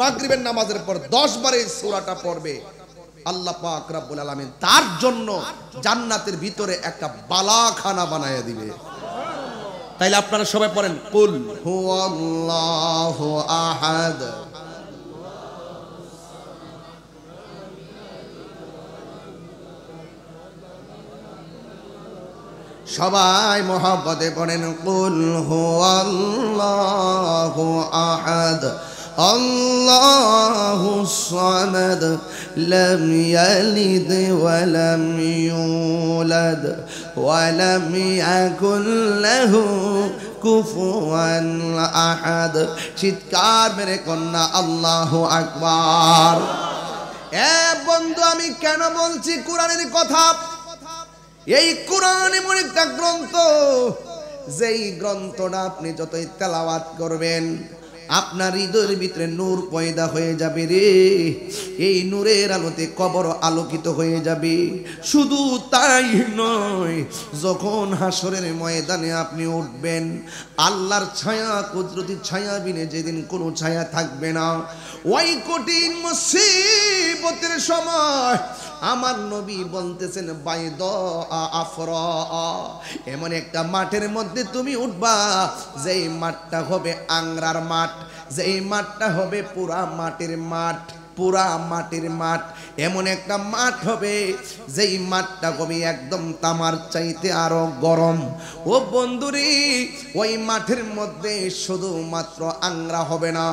মাগরিবের নামাজের পর 10 বার এই সূরাটা পড়বে, আল্লাহ পাক রব্বুল আলামিন তার জন্য জান্নাতের ভিতরে একটা বালাখানা বানায়া দিবে। তাইলে আপনারা সবাই পড়েন, কুল হুয়াল্লাহু আহাদ। সবাই মোহাব্বতে পড়েন কুল হুয়াল্লাহু আহাদ আল্লাহুস সামাদ লাম ইয়ালিদ ওয়া লাম ইউলাদ ওয়া লাম ইয়াকুল লাহু কুফুয়ান আহাদ। চিৎকার মেরে কন্যা আল্লাহু আকবার। বন্ধু, আমি কেন বলছি কোরআনের কথা? এই কোরআন এমন একটা গ্রন্থ, যেই গ্রন্থটা আপনি যতই তেলাওয়াত করবেন আপনার হৃদয়ের ভিতরে নূর পয়দা হয়ে যাবে রে। এই নূরের আলোতে কবর আলোকিত হয়ে যাবে। শুধু তাই নয়, যখন হাসরের ময়দানে আপনি উঠবেন, আল্লাহর ছায়া, কুদরতির ছায়া বিনে যেদিন কোনো ছায়া থাকবে না, ওই কঠিন মুসিবতের সময় আমার নবী বলতেছেন বাইদ আফরা, এমন একটা মাঠের মধ্যে তুমি উঠবা, যেই মাঠটা হবে আংরার মাঠ, যেই মাঠটা হবে পুরা মাটির মাঠ, পুরা মাটির মাঠ। এমন একটা মাঠ হবে যেই মাঠটা হবে একদম তামার চাইতে আরো গরম। ও বন্ধুরে, ওই মাঠের মধ্যে শুধুমাত্র আংরা হবে না,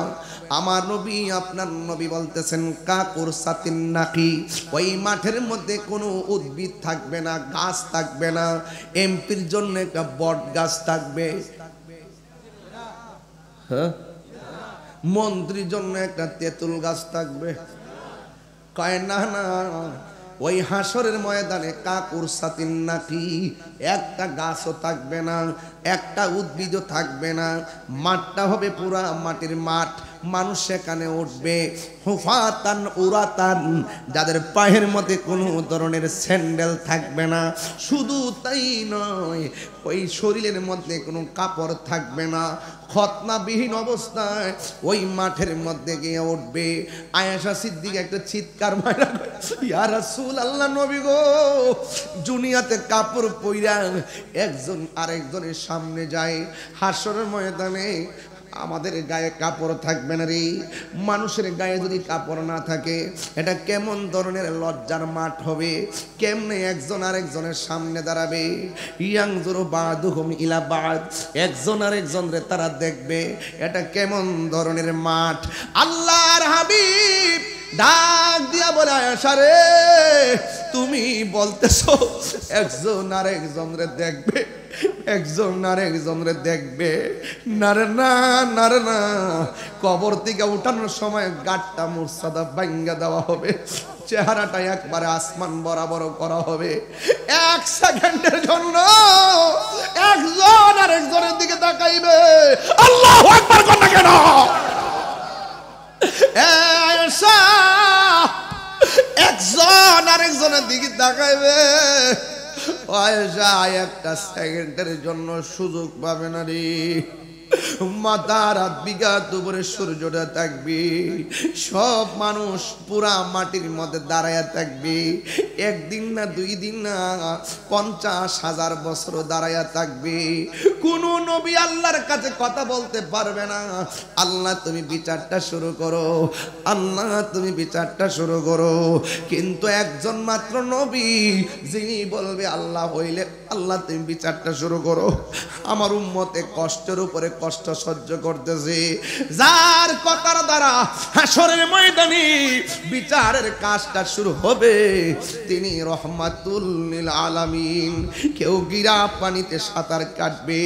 আমার নবী, আপনার নবী বলতেছেন কাকুর সাতিন নাকি, ওই মাঠের মধ্যে কোনো উদ্ভিদ থাকবে না, গাছ থাকবে না। এমপির জন্য একটা বট গাছ থাকবে, হ্যাঁ, মন্ত্রীর জন্য একটা তেঁতুল গাছ থাকবে। কয় না না, ওই হাসরের ময়দানে কাকুর সাতিন নাকি, একটা গাছও থাকবে না, একটা উদ্ভিদও থাকবে না। মাঠটা হবে পুরা মাটির মাঠ। মানুষ সেখানে উঠবে হুফাতান উরাতান, যাদের পায়ের মধ্যে কোনো ধরনের স্যান্ডেল থাকবে না। শুধু তাই নয়, ওই শরীরের মধ্যে কোনো কাপড় থাকবে না। খতনাবিহীন অবস্থায় ওই মাঠের মধ্যে গিয়ে উঠবে। আয়েশা সিদ্দিকা একটা চিৎকার মারা, ইয়া রাসূলুল্লাহ, নবী গো, দুনিয়াতে কাপড় পইরা একজন আরেকজনের সামনে যায়, হাসরের ময়দানে আমাদের গায়ে কাপড় থাকবে না রে। মানুষের গায়ে যদি কাপড় না থাকে, এটা কেমন ধরনের লজ্জার মাঠ হবে? কেমনে একজন আরেকজনের সামনে দাঁড়াবে? ইয়ানজুরু বাদুহুম ইলা বাদ, একজন আরেকজনরে তারা দেখবে। এটা কেমন ধরনের মাঠ? আল্লাহর হাবিব ডাক দিয়া বলে, আয়েশা রে, তুমি বলতেছো একজন আরেকজনরে দেখবে, একজন আরেকজনরে দেখবে? না রে না, না রে না, কবর থেকে উঠানোর সময় গাটটা মুর্সাদা ভাঙ্গা দেওয়া হবে, চেহারাটা একবারে আসমান বরাবর করা হবে। এক সেকেন্ডের জন্য একজন আরেকজনের দিকে তাকাইবে। আল্লাহু আকবার কথা কেন? একজন আরেকজনের দিকে তাকাইবে। একটা সেকেন্ডের জন্য সুযোগ পাবে না রে। মাথার হাত বিঘাত উপরে সূর্যটা থাকবে, সব মানুষ পুরা মাটির মধ্যে দাঁড়ায় থাকবে। একদিন না, দুই দিন না, 50,000 বছর দাঁড়ায় থাকবে। কোন নবী আল্লাহর কাছে কথা বলতে পারবে না, আল্লাহ তুমি বিচারটা শুরু করো, আল্লাহ তুমি বিচারটা শুরু করো। কিন্তু একজন মাত্র নবী, যিনি বলবে আল্লাহ হইলে, আল্লাহ তুমি বিচারটা শুরু করো। আমার উম্মতে কষ্টের উপরে কষ্ট সহ্য করতেছে, যার কথার দ্বারা হাসরের ময়দানে বিচারের কাজটা শুরু হবে, তিনি রহমাতুল লিল আলামিন। কেউ গিরা পানিতে সাঁতার কাটবে,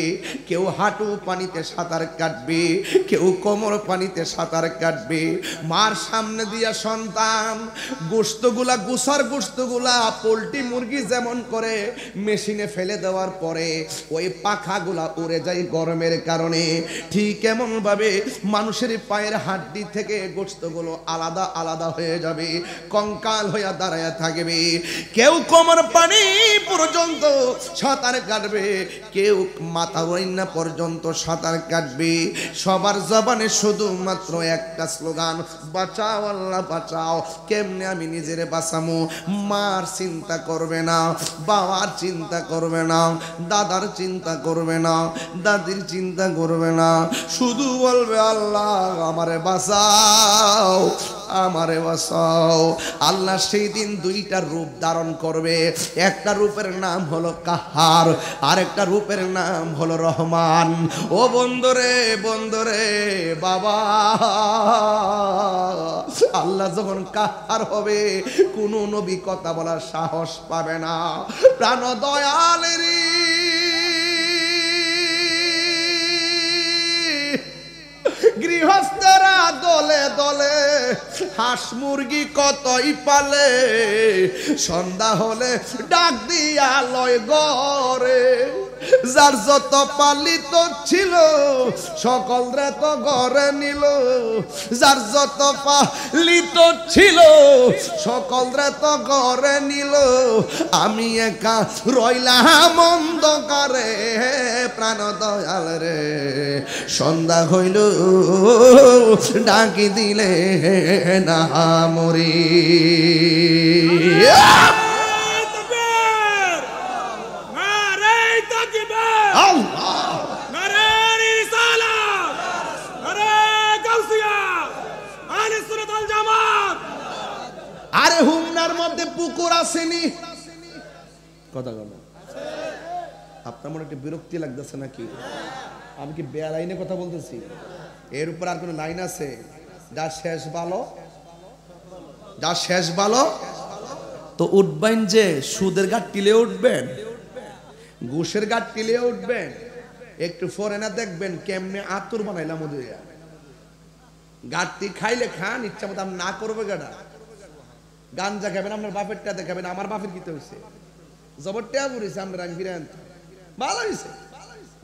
কেউ হাঁটু পানিতে সাঁতার কাটবে, কেউ কোমর পানিতে সাঁতার কাটবে। মার সামনে দিয়া সন্তান গোশতগুলা, গুসার গোশতগুলা পোল্ট্রি মুরগি যেমন করে মেশিনে ফেলে দেওয়ার পরে ওই পাখাগুলা উড়ে যায় গরমের কারণে, ঠিক এমন ভাবে মানুষের পায়ের হাড্ডি থেকে গোশতগুলো আলাদা আলাদা হয়ে যাবে, কঙ্কাল হইয়া দাঁড়ায় থাকবে। কেউ কোমর পানি পর্যন্ত সাঁতার কাটবে, কেউ মাথা ওড়না পর্যন্ত সাঁতার কাটবে। সবার জবানে শুধুমাত্র একটা স্লোগান, বাঁচাও আল্লাহ বাঁচাও। কেমনে আমি নিজের বাঁচামু? মার চিন্তা করবে না, বাবার চিন্তা করবে না, দাদার চিন্তা করবে না, দাদির চিন্তা করবে না, শুধু বলবে আল্লাহ আমারে বাঁচাও। আমারে বাঁচাও। আল্লাহ সেই দিন দুইটা রূপ ধারণ করবে। একটা রূপের নাম হলো কাহার, আর একটা রূপের নাম হলো রহমান। ও বন্ধুরে বন্ধুরে বাবা, আল্লাহ যখন কাহার হবে কোনো নবী কথা বলার সাহস পাবে না। প্রাণ দয়ালেরই গৃহস্থরা দলে দলে হাঁস মুরগি কতই পালে, সন্ধ্যা হলে ডাক দিয়া লয় ঘরে। যার যত পালিত ছিল সকলরে তো ঘরে নিল, যার যত পালিত ছিল সকলরে তো ঘরে নিল। আমি একা রইলাম অন্ধকারে, প্রাণ দয়াল রে সন্ধ্যা হইল ডাকি দিলে না মরি। আরে হুমনার মধ্যে পুকুর আসেনি কথা বলো। আপনার মনে একটু বিরক্তি লাগতেছে নাকি? আমি কি বেআইনে কথা বলতেছি? এর উপর আর কোন লাইন আছে? যা শেষ ভালো, যা শেষ ভালো। তো উঠবেন যে সুদের ঘাট টিলে উঠবেন, ঘুষের ঘাট টিলে উঠবেন, একটু ফরেনা দেখবেন কেমনে আতুর বানাইলাম ওদের গাড়তি খাইলে খান, ইচ্ছা মতো না করবে গাড়া। গাঞ্জা খাবেন আপনার বাপের টা দেখাবেন, আমার বাপের কিতে হয়েছে জবর টেয়া পড়েছে আমরা ফিরে ভালো হয়েছে।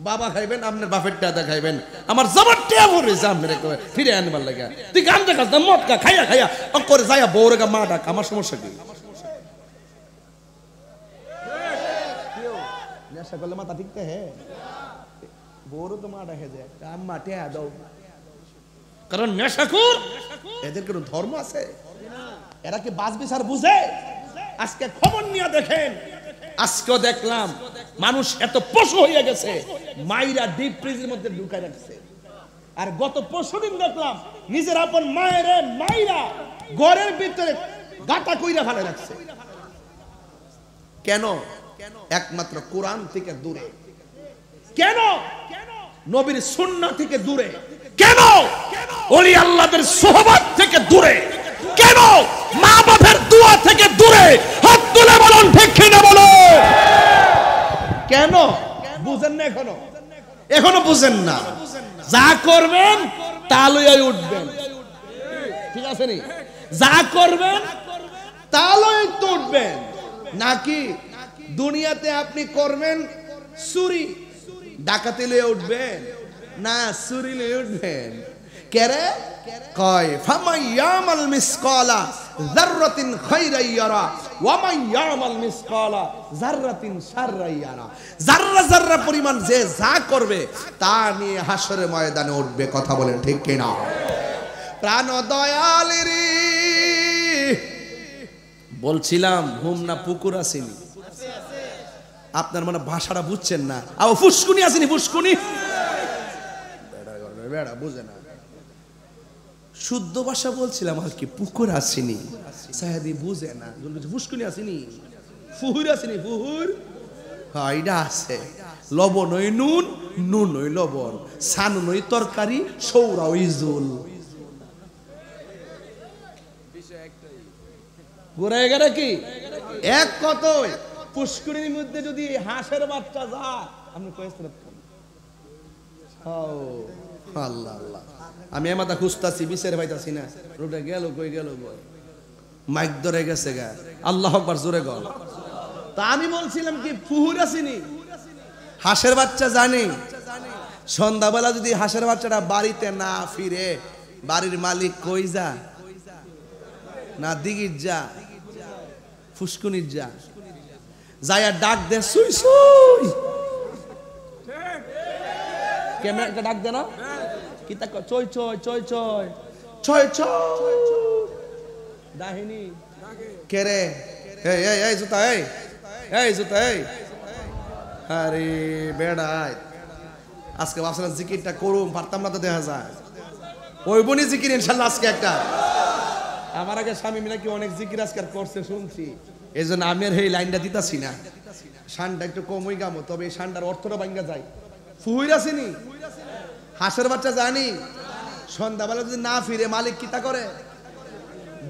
বাবা খাইবেন আপনার বাপের টা দেখাইবেন, আমার জবর টেয়া পড়েছে আপনার ফিরে আনবার লাগে। তুই গাঞ্জা খাস না মদ খা, খাইয়া খাইয়া করে যাইয়া বউরে গা মা ডাক, আমার সমস্যা কি? নেশা করলে মাথা ঠিক হ্যাঁ, বউরও তো মা ডাকে যায় আম্মা টেয়া দাও, কারণ নেশাখোর এদের কোনো ধর্ম আছে? এরা কি বাস বিচার বুঝে? আজকে খবর নিয়ে দেখেন, আজকেও দেখলাম মানুষ এত পশু হয়ে গেছে, মাইরা ডিপ ফ্রিজের মধ্যে ঢুকায় রাখছে। আর গত পরশুদিন দেখলাম নিজের আপন মায়ের মাইরা ঘরের ভিতরে গাটা কইরা ফেলে রাখছে। কেন? একমাত্র কোরআন থেকে দূরে। কেন? নবীর সুন্নাহ থেকে দূরে। কেন? ওলি আল্লাহদের সোহবত থেকে দূরে। কেন? মা বাবার দোয়া থেকে দূরে। হাত তুলে বলুন ঠিক কিনা বলো। কেন বুঝেন না? এখনো বুঝেন না? যা করবেন তা লইয়াই উঠবেন, ঠিক আছে নি? যা করবেন তা লইয়াই তো উঠবেন। নাকি দুনিয়াতে আপনি করবেন চুরি ডাকাতি লইয়া উঠবেন? না, চুরি লইয়া উঠবেন। কেরে কয় ফামাইয়ামাল মিসকালা যাররাতিন খায়রান ইয়ারা ওয়া মাইয়ামাল মিসকালা যাররাতিন শাররান ইয়ারা। যাররা যাররা পরিমাণ যে যা করবে তা নিয়ে হাসরের ময়দানে উঠবে। কথা বলেন ঠিক কি না? প্রাণ দয়ালেরি বলছিলাম হুমনা পুকুর আসেনি, আপনার মানে ভাষাটা বুঝছেন না। আও ফুসকুনি আসেনি, ফুসকুনি বেড়া বুঝে না। শুদ্ধ ভাষা বলছিলাম আর কি, পুকুর আসেনি সাহেদি বুঝে না। ফুসকুনি আসেনি, ফুহুর আসেনি, ফুহুর হ্যাঁ এটা আছে। লবণ ওই নুন, নুন ওই লবণ, সানুন ওই তরকারি, সৌরা ওই জোল। ঘুরে গেলে কি এক কথাই পুষ্করিণীর মধ্যে যদি হাঁসের বাচ্চা যায় আপনি কয়েছেন আল্লাহ আল্লাহ। আমি এমাতা খুঁজতাছি বিচার পাইতাছি না, রোডে গেল কই গেল মাইক ধরে গেছে গা। আল্লাহ আকবার জোরে গল। তা আমি বলছিলাম কি পুহুর আসেনি, হাঁসের বাচ্চা জানি। সন্ধ্যাবেলা যদি হাঁসের বাচ্চাটা বাড়িতে না ফিরে, বাড়ির মালিক কই যা না দিঘির যা ফুসকুনির যা যাইয়া ডাক দে সুই সুই, কেমন একটা ডাক দে না কি তা চই চই চই চই ছয় ছয় দাহিনী কে রে? এই এই এই জুতা, এই এই জুতা, এই আরে বেড়াই আজকে ভাবছিলাম জিকিরটা করুম, পারতাম না তো দেখা যায়। ওই বনি জিকির ইনশাল্লাহ আজকে একটা আমার আগে স্বামী নাকি অনেক জিকির আজকার করছে শুনছি, এই জন্য আমি আর এই লাইনটা দিতাছি না। শানটা একটু কমই গামো, তবে এই শানটার অর্থটা ভাঙ্গা যায়। ফুইর আসেনি, হাঁসের বাচ্চা জানি, সন্ধ্যাবেলা যদি না ফিরে মালিক কিতা করে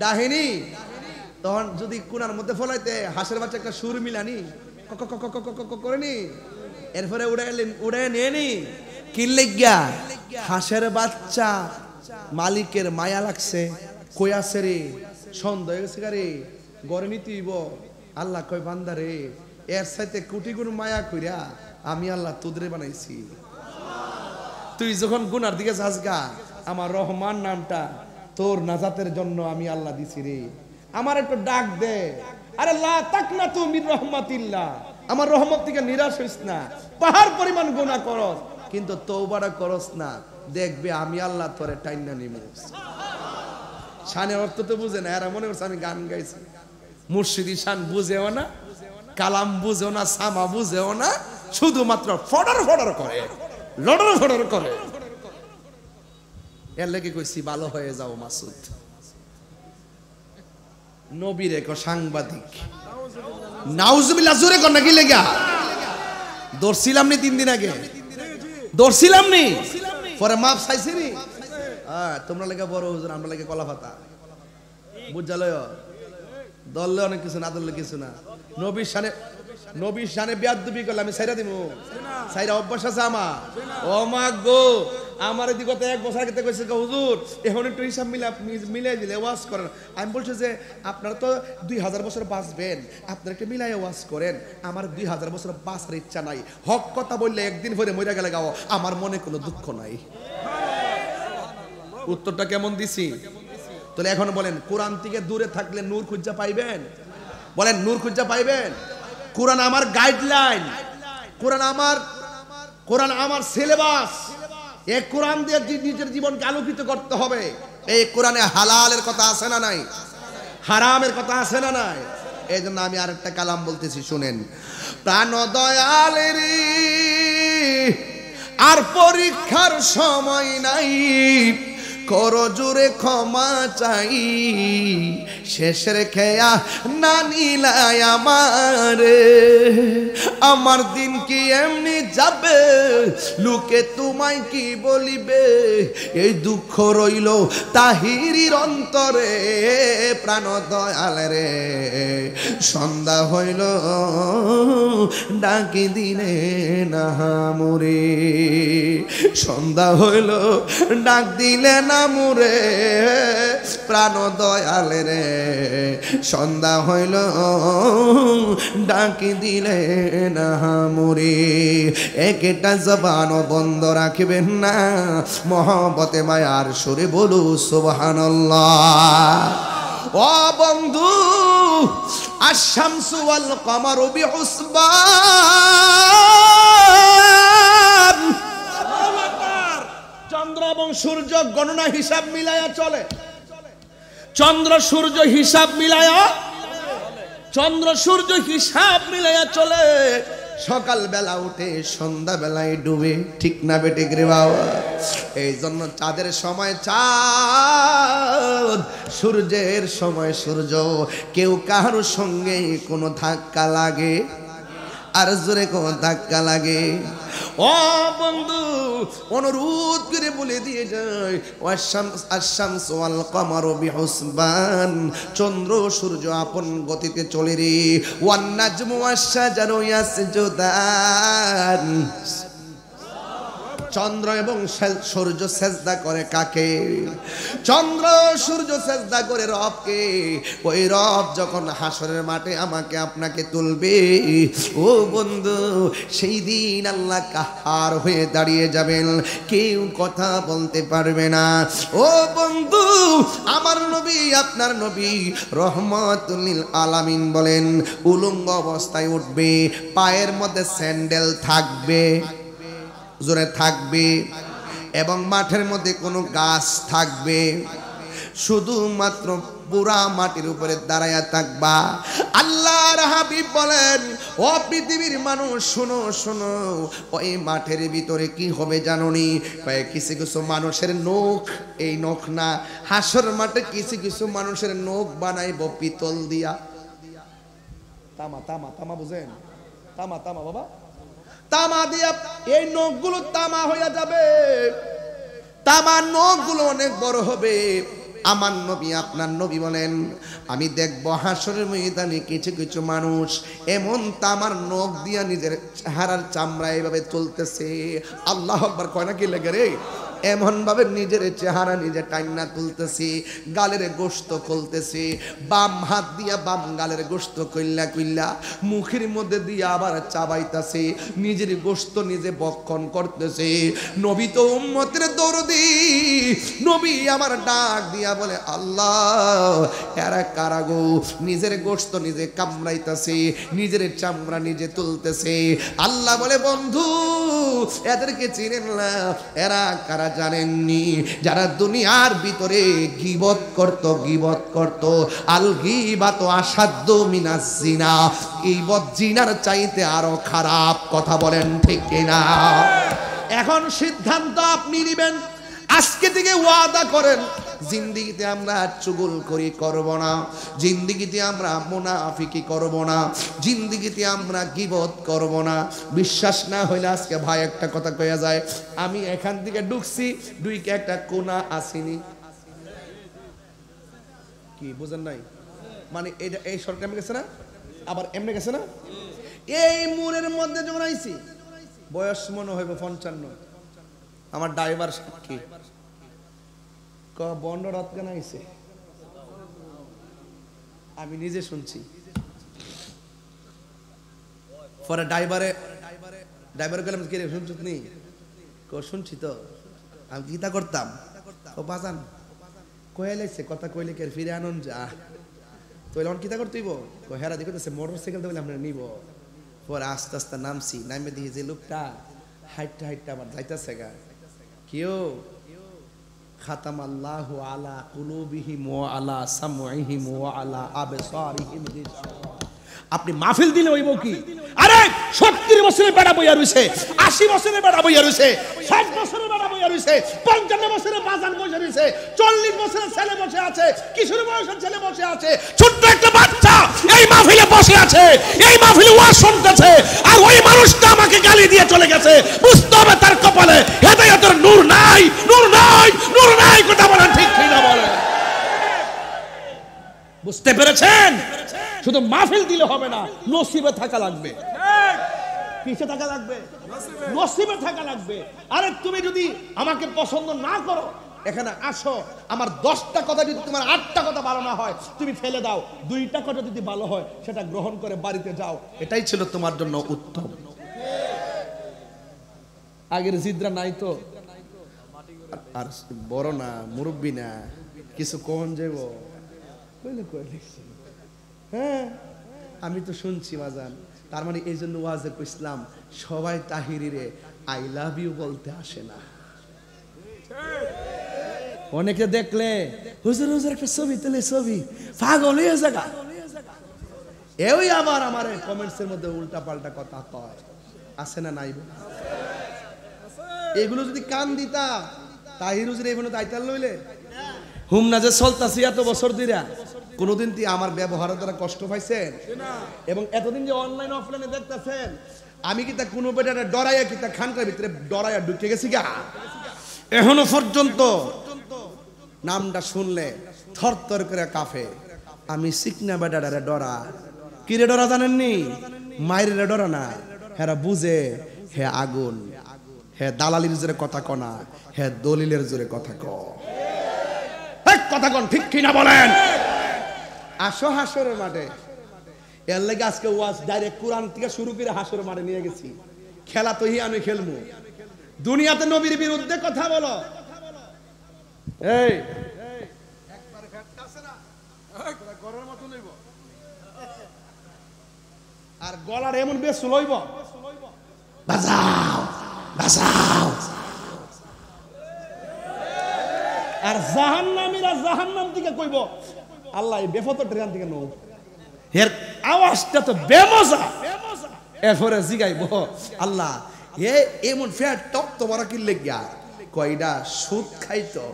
ডাহেনি, তখন যদি কোনার মধ্যে ফলাইতে হাঁসের বাচ্চা একটা সুর মিলানি করেনি, এরপরে উড়ে নিয়ে কি লেগা হাঁসের বাচ্চা মালিকের মায়া লাগছে, কইয়াছে রে সন্ধ্যা হয়ে গেছে রে গড়ে নিতেইব। আল্লাহ কয় বান্দা রে, এর সাথে কোটি গুণ মায়া কইরা আমি আল্লাহ তোদরে বানাইছি। তুই যখন গুনার দিকে যাস গা, আমার রহমান নামটা তোর নাজাতের জন্য আমি আল্লাহ দিছি রে, আমার একটু ডাক দে। আরে লা তাকনাতু মির রাহমাতিল্লাহ, আমার রহমত থেকে নিরাশ হইস না। পাহাড় পরিমাণ গুনাহ করস কিন্তু তওবাটা করস না, দেখবে আমি আল্লাহ তোরে টাইনা নিমু। শানের অর্থ তো বুঝে না, এরা মনে করছে আমি গান গাইছি। মুর্শিদি শান বুঝেও না, কালাম বুঝেও না, সামা বুঝেও না, শুধুমাত্র ফডর ফডর করে, লডর ফডর করে। এর লেগে কইছি ভালো হয়ে যাও মাসুদ। নবীর এক সাংবাদিক নাউজুবিল্লাহ জোরে কর না কি লেগা দর্শিলাম নি 3 দিন আগে, দর্শিলাম নি পরে মাপ চাইছি নি। তোমরা লেগে বড় হুজুর, আমরা লেগে কলা পাতা বুঝালয়, দললে অনেক কিছু না, দললে কিছু না। নবীর শানে বেয়াদবি করলে আমি ছাইরা দিমু, ছাইরা অভ্যাস আছে আমার। ও মা গো, আমার এদিকে 1 বছর আগে কইছে হুজুর এখন একটু হিসাব মিলাই দিলে ওয়াজ করেন। আমি বলছি যে আপনারা তো 2000 বছর বাঁচবেন, আপনারা একটু মিলাই ওয়াজ করেন। আমার 2000 বছর বাঁচার ইচ্ছা নাই, হক কথা বললে একদিন পরে মরে গেলে গাও, আমার মনে কোনো দুঃখ নাই। উত্তরটা কেমন দিছি? তাহলে এখন বলেন, কোরআন থেকে দূরে থাকলে নূর খুঁজা পাইবেন? বলেন নূর খুঁজা পাইবেন? কোরআন আমার গাইডলাইন, কোরআন আমার সিলেবাস। এই কোরআন দিয়ে নিজের জীবনকে আলোকিত করতে হবে। এই কোরআনে হালালের কথা আছে না নাই? হারামের কথা আছে না নাই? এই জন্য আমি আরেকটা কালাম বলতেছি, শুনেন। প্রাণ দয়ালের আর পরীক্ষার সময় নাই, করো জোরে ক্ষমা চাই, শেষের খেয়া না নিলাই আমার দিন কি এমনি যাবে, লোকে তোমায় কি বলিবে, এই দুঃখ রইল তাহিরির অন্তরে। প্রাণ দয়াল রে সন্ধ্যা হইল ডাকি দিলে না মোরে, সন্ধ্যা হইল ডাক দিলে না মুরে। প্রাণ দয়াল রে সন্ধ্যা হইল ডাকি দিলে না মুরে। একটা জবান বন্ধ রাখবেন না, মহব্বতে মায়ার সুরে বলু সুবহানাল্লাহ। ও বন্ধু, আশ-শামসু ওয়াল কমারু বিহুসবান, চন্দ্র এবং সূর্য গণনা হিসাব মিলায়া চলে। চন্দ্র সূর্য হিসাব মিলায়া, চন্দ্র সূর্য হিসাব মিলায়া চলে। সকাল বেলা উঠে সন্ধ্যা বেলায় ডুবে, ঠিক না বেঠিক রে বাবা? এই জন্য চাঁদের সময় চাঁদ, সূর্যের সময় সূর্য। কেউ কারোর সঙ্গে কোনো ধাক্কা লাগে আর জোরে কোনো ধাক্কা লাগে। ও বন্ধু, অনুরোধ করে বলে দিয়ে যায়, আশ-শামসু ওয়াল কমারু বিহুসবান, চন্দ্র সূর্য আপন গতিতে চলে রে। ওয়ান নাজমু ওয়াশ-শাজারু ইয়াসজুদান, চন্দ্র এবং সূর্য সেজদা করে কাকে? চন্দ্র সূর্য সেজদা করে রবকে। ওই রব যখন হাসরের মাঠে আমাকে আপনাকে তুলবে, ও বন্ধু, সেই দিন আল্লাহ কাহার হয়ে দাঁড়িয়ে যাবেন, কেউ কথা বলতে পারবে না। ও বন্ধু, আমার নবী, আপনার নবী রহমাতুল লিল আলামিন বলেন, উলঙ্গ অবস্থায় উঠবে, পায়ের মধ্যে স্যান্ডেল থাকবে, জোরে থাকবে, এবং মাঠের মধ্যে কোনো গাছ থাকবে, শুধুমাত্র পুরা মাটির উপরে দাঁড়ায়া থাকবা। আল্লাহর হাবিব বলেন, ও পৃথিবীর মানুষ শোনো শোনো, ওই মাঠের ভিতরে কি হবে জানোনি? কিছু কিছু মানুষের নখ, এই নখ না, হাসর মাঠে কিছু কিছু মানুষের নখ বানাইব পিতল দিয়া। তামা তামা তামা বুঝেন? তামা তামা বাবা, তামা দিয়া এই নখগুলো তামা হইয়া যাবে। তামার নখগুলো অনেক বড় হবে। আমার নবী, আপনার নবী বলেন, আমি দেখব হাসরের ময়দানে কিছু কিছু মানুষ এমন তামার নখ দিয়া নিজের চেহারার চামড়া এইভাবে চলতেছে। আল্লাহু আকবার কয় না কি লাগে রে? এমন ভাবে নিজের চেহারা নিজে টাইনা তুলতেছে, গালের গোশত খুলতেছে, বাম হাত দিয়া বাম গালের গোশত কইল্লা কইল্লা মুখের মধ্যে দিয়া আবার চাবাইতাছে, নিজের গোশত নিজে বক্ষণ করতেছে। নবী তো উম্মতের দরদি, নবী আমার ডাক দিয়া বলে, আল্লাহ এরা কারা গো? নিজের গোশত নিজে কামড়াইতাছে, নিজের চামড়া নিজে তুলতেছে। আল্লাহ বলে, বন্ধু এদেরকে চিনেন না? এরা কারা জানেননি? যারা দুনিয়ার ভিতরে গীবত করত। আল গীবাতু আসাদ্দু মিনাজ জিনা, গীবত জিনার চাইতে আরো খারাপ। কথা বলেন ঠিক কিনা? এখন সিদ্ধান্ত আপনি নেবেন। আজকে থেকে ওয়াদা করেন, জিন্দেগিতে আমরা চুগলখড়ি করব না, জিন্দেগিতে আমরা মুনাফিকি করব না, জিন্দেগিতে আমরা গীবত করব না। বিশ্বাস না হইলে আজকে ভাই একটা কথা কইয়া যায়, আমি এখান থেকে ঢুকছি, দুইকে একটা কোনা আসিনি। কি বুঝেন নাই? মানে এটা এই সরকার এমনি গেছে না, আবার এমনি গেছে না। এই মোড়ের মধ্যে যখন আইছি, বয়স মনে হইব 55। আমার ড্রাইভার সাক্ষী, বন্ড রাত কেন আইছে, আমি নিজে শুনছি। পরে ড্রাইভার গেলাম, কে রে শুনছ নি? শুনছি তো। আমি গীতা করতাম, ও বাজান কয়ে লাগছে কথা কইলে কে ফিরে আনন্দ যা তো কিতা করতেইব। হেরা দেখতেছে মোটর সাইকেল দেবো আমরা নিব। পরে আস্তে আস্তে নামছি, নামে দেখি যে লোকটা হাইটটা আমার যাইতেছে গা। কেউ খাতামাল্লাহু আলা কুলুবিহিম ওয়া আলা সামঈহিম ওয়া আলা আবসারিহিম গিশাওয়া। আপনি মাহফিল দিলে হইব কি? আরে 70 বছরের বেড়া বইয়া রইছে, 80 বছরের বেড়া বইয়া রইছে, 60 বছরের বেড়া বইয়া রইছে, 55 বছরের বাজান বসে রইছে, 40 বছরের ছেলে বসে আছে, কিশোর বয়সের ছেলে বসে আছে, ছোট্ট একটা বাচ্চা এই মাহফিলে বসে আছে, এই মাহফিলে ওয়াজ শুনতেছে। আর ওই মানুষটা আমাকে গালি দিয়ে চলে গেছে। বুঝতে হবে তার কপালে হেদায়েতের নূর নাই, নূর নাই, নূর নাই। কথা বলেন ঠিক কি না বলেন? বুঝতে পেরেছেন? শুধু মাহফিল দিলে হবে না, নসিবে থাকা লাগবে। কিসে থাকা লাগবে? নসিবে থাকা লাগবে। আরে তুমি যদি আমাকে পছন্দ না করো, এখানে আসো, আমার 10টা কথা যদি তোমার 8টা কথা ভালো না হয় তুমি ফেলে দাও, 2টা কথা যদি ভালো হয় সেটা গ্রহণ করে বাড়িতে যাও। এটাই ছিল তোমার জন্য উত্তম। আগের জিদরা নাই তো, আর বড় না, মুরব্বী না, কিছু কোন যাব কইলে কইলে। হ্যাঁ আমি তো শুনছি বাজান। তার মানে এই জন্য ওয়াজে কইছিলাম, সবাই তাহিরিরে আই লাভ ইউ বলতে আসে না। অনেকে দেখলে হুজুর হুজুর একটা ছবি তুলে, ছবি পাগল হয়ে জায়গা। এই আবার আমার কমেন্টসের মধ্যে উল্টা পাল্টা কথা কয়, আছে না নাই? এগুলো যদি কান দিতা, তাহির হুজুর এই বলে দায়িত্ব লইলে হুম না যে চলতাছি এত বছর দিরা, কোনদিন কি আমার ব্যবহারের দ্বারা কষ্ট পাইছেন? এবং এতদিন যে অনলাইন অফলাইনে দেখতেছেন, আমি কি তা কোনো বেটা ডরাইয়া কি তা খানকার ভিতরে ডরাইয়া ঢুকে গেছি গা? এখনো পর্যন্ত নামটা শুনলে থরথর করে কাঁপে। আমি সিকনা বেটারে ডরা। কি রে ডরা জানেননি? মায়ের ডরা না, হেরা বুঝে হে আগুন, হে দালালির জোরে কথা কনা, হে দলিলের জোরে কথা ক। কথা কন ঠিক কিনা বলেন? আসো হাসরের মাঠে। এর লাগে আজকে ওয়াজ ডাইরেক্ট কোরআন থেকে শুরু করে হাসরের মাঠে নিয়ে গেছি। খেলা তো আমি খেলবো। দুনিয়াতে নবীর বিরুদ্ধে কথা বলো, এই একবার ফ্যাটটা আছে না, গলার মতো লইব, আর গলার এমন বেশ লইব, বাজাও বাজাও। আর জাহান্নামীরা জাহান্নাম থেকে কইব, আল্লাহ এই বেফত ট্রেন থেকে নো এর আওয়াজটা তো বেমজা এরপরে জিগাইব আল্লাহ এ এমন ফের টপ তোমার কি লেগিয়া কয়টা সুদ খাইতো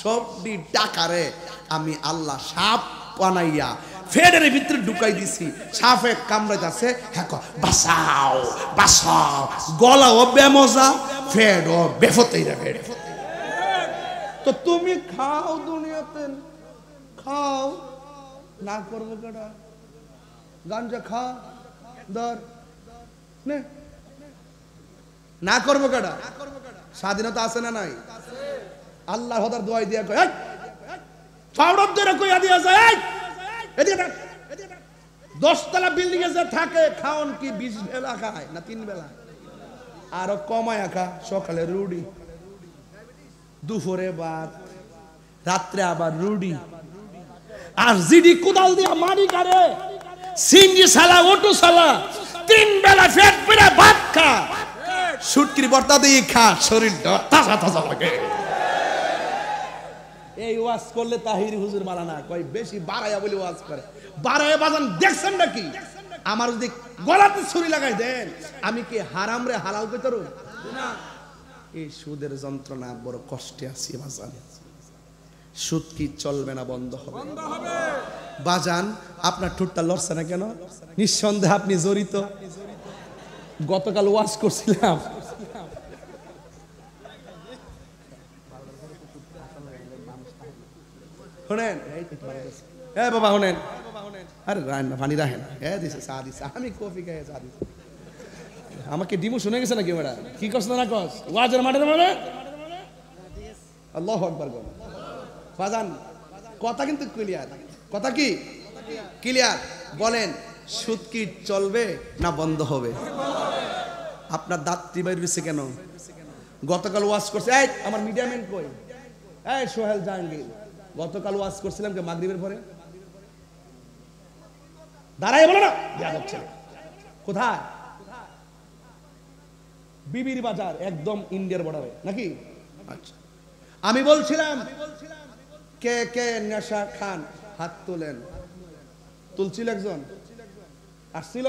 সবদি টাকারে আমি আল্লাহ সাপ বানাইয়া ফেডের ভিতরে ঢুকাই দিছি সাপে কামড়াইতেছে হ্যাঁ বাসাও বাসাও গলাও বেমজা ফেডও বেফতেই রাখে তো তুমি খাও দুনিয়াতে খাও না করবো কেডা গাঞ্জা খা ধর নে না করবো কেডা স্বাধীনতা আছে না নাই আল্লাহর হদার দোয়াই দিয়া কয় ফাউড়ত ধরে কইয়া দিয়া যায় এদিকে দেখ 10 তলা বিল্ডিং এ যে থাকে খাওন কি 20 বেলা খায় না 3 বেলা আর কমায়া খা সকালে রুটি দুপুরে ভাত রাত্রে আবার রুটি আর জিডি কোদাল দিয়া মারি কারে সিঙ্গি সালা ওটু সালা 3 বেলা পেট পুরা ভাত খা শুটকির ভর্তা দিয়ে খা শরীরটা তাজা তাজা লাগে এই ওয়াজ করলে তাহির হুজুর মালানা কই বেশি বাড়ায়া বলে ওয়াজ করে বাড়ায়া বাজান দেখছেন নাকি আমার যদি গলাতে ছুরি লাগাই দেন আমি কি হারাম রে হালাল কইতে পারো না এই সুদের যন্ত্রণা বড় কষ্টে আছি বাজান সুদ কি চলবে না বন্ধ হবে বাজান আপনার ঠোঁটটা লড়ছে না কেন নিঃসন্দেহে আপনি জড়িত গতকাল ওয়াজ করছিলাম শুনেন এই বাবা শুনেন আরে রান্না পানি রাখেন দিছে চা দিছে আমি কফি খাই চা দিছে আমাকে ডিমু শুনে গেছে নাকি ওরা কি কষ্ট না কস ওয়াজের মাঠের মানে আল্লাহু আকবার গো বাজান কথা কিন্তু ক্লিয়ার কথা কি ক্লিয়ার বলেন সুদ কি চলবে না বন্ধ হবে আপনার দাঁত টিবাই রইছে কেন গতকাল ওয়াজ করছে এই আমার মিডিয়া ম্যান কই এই সোহেল জাহাঙ্গীর গতকাল ওয়াজ করছিলাম কে মাগরিবের পরে দাঁড়াই বলো না যাদব ছেলে কোথায় বিবির বাজার একদম ইন্ডিয়ার বর্ডারে নাকি আচ্ছা আমি বলছিলাম কে কে নেশা খান হাত তোলেন তুলছিল একজন আসছিল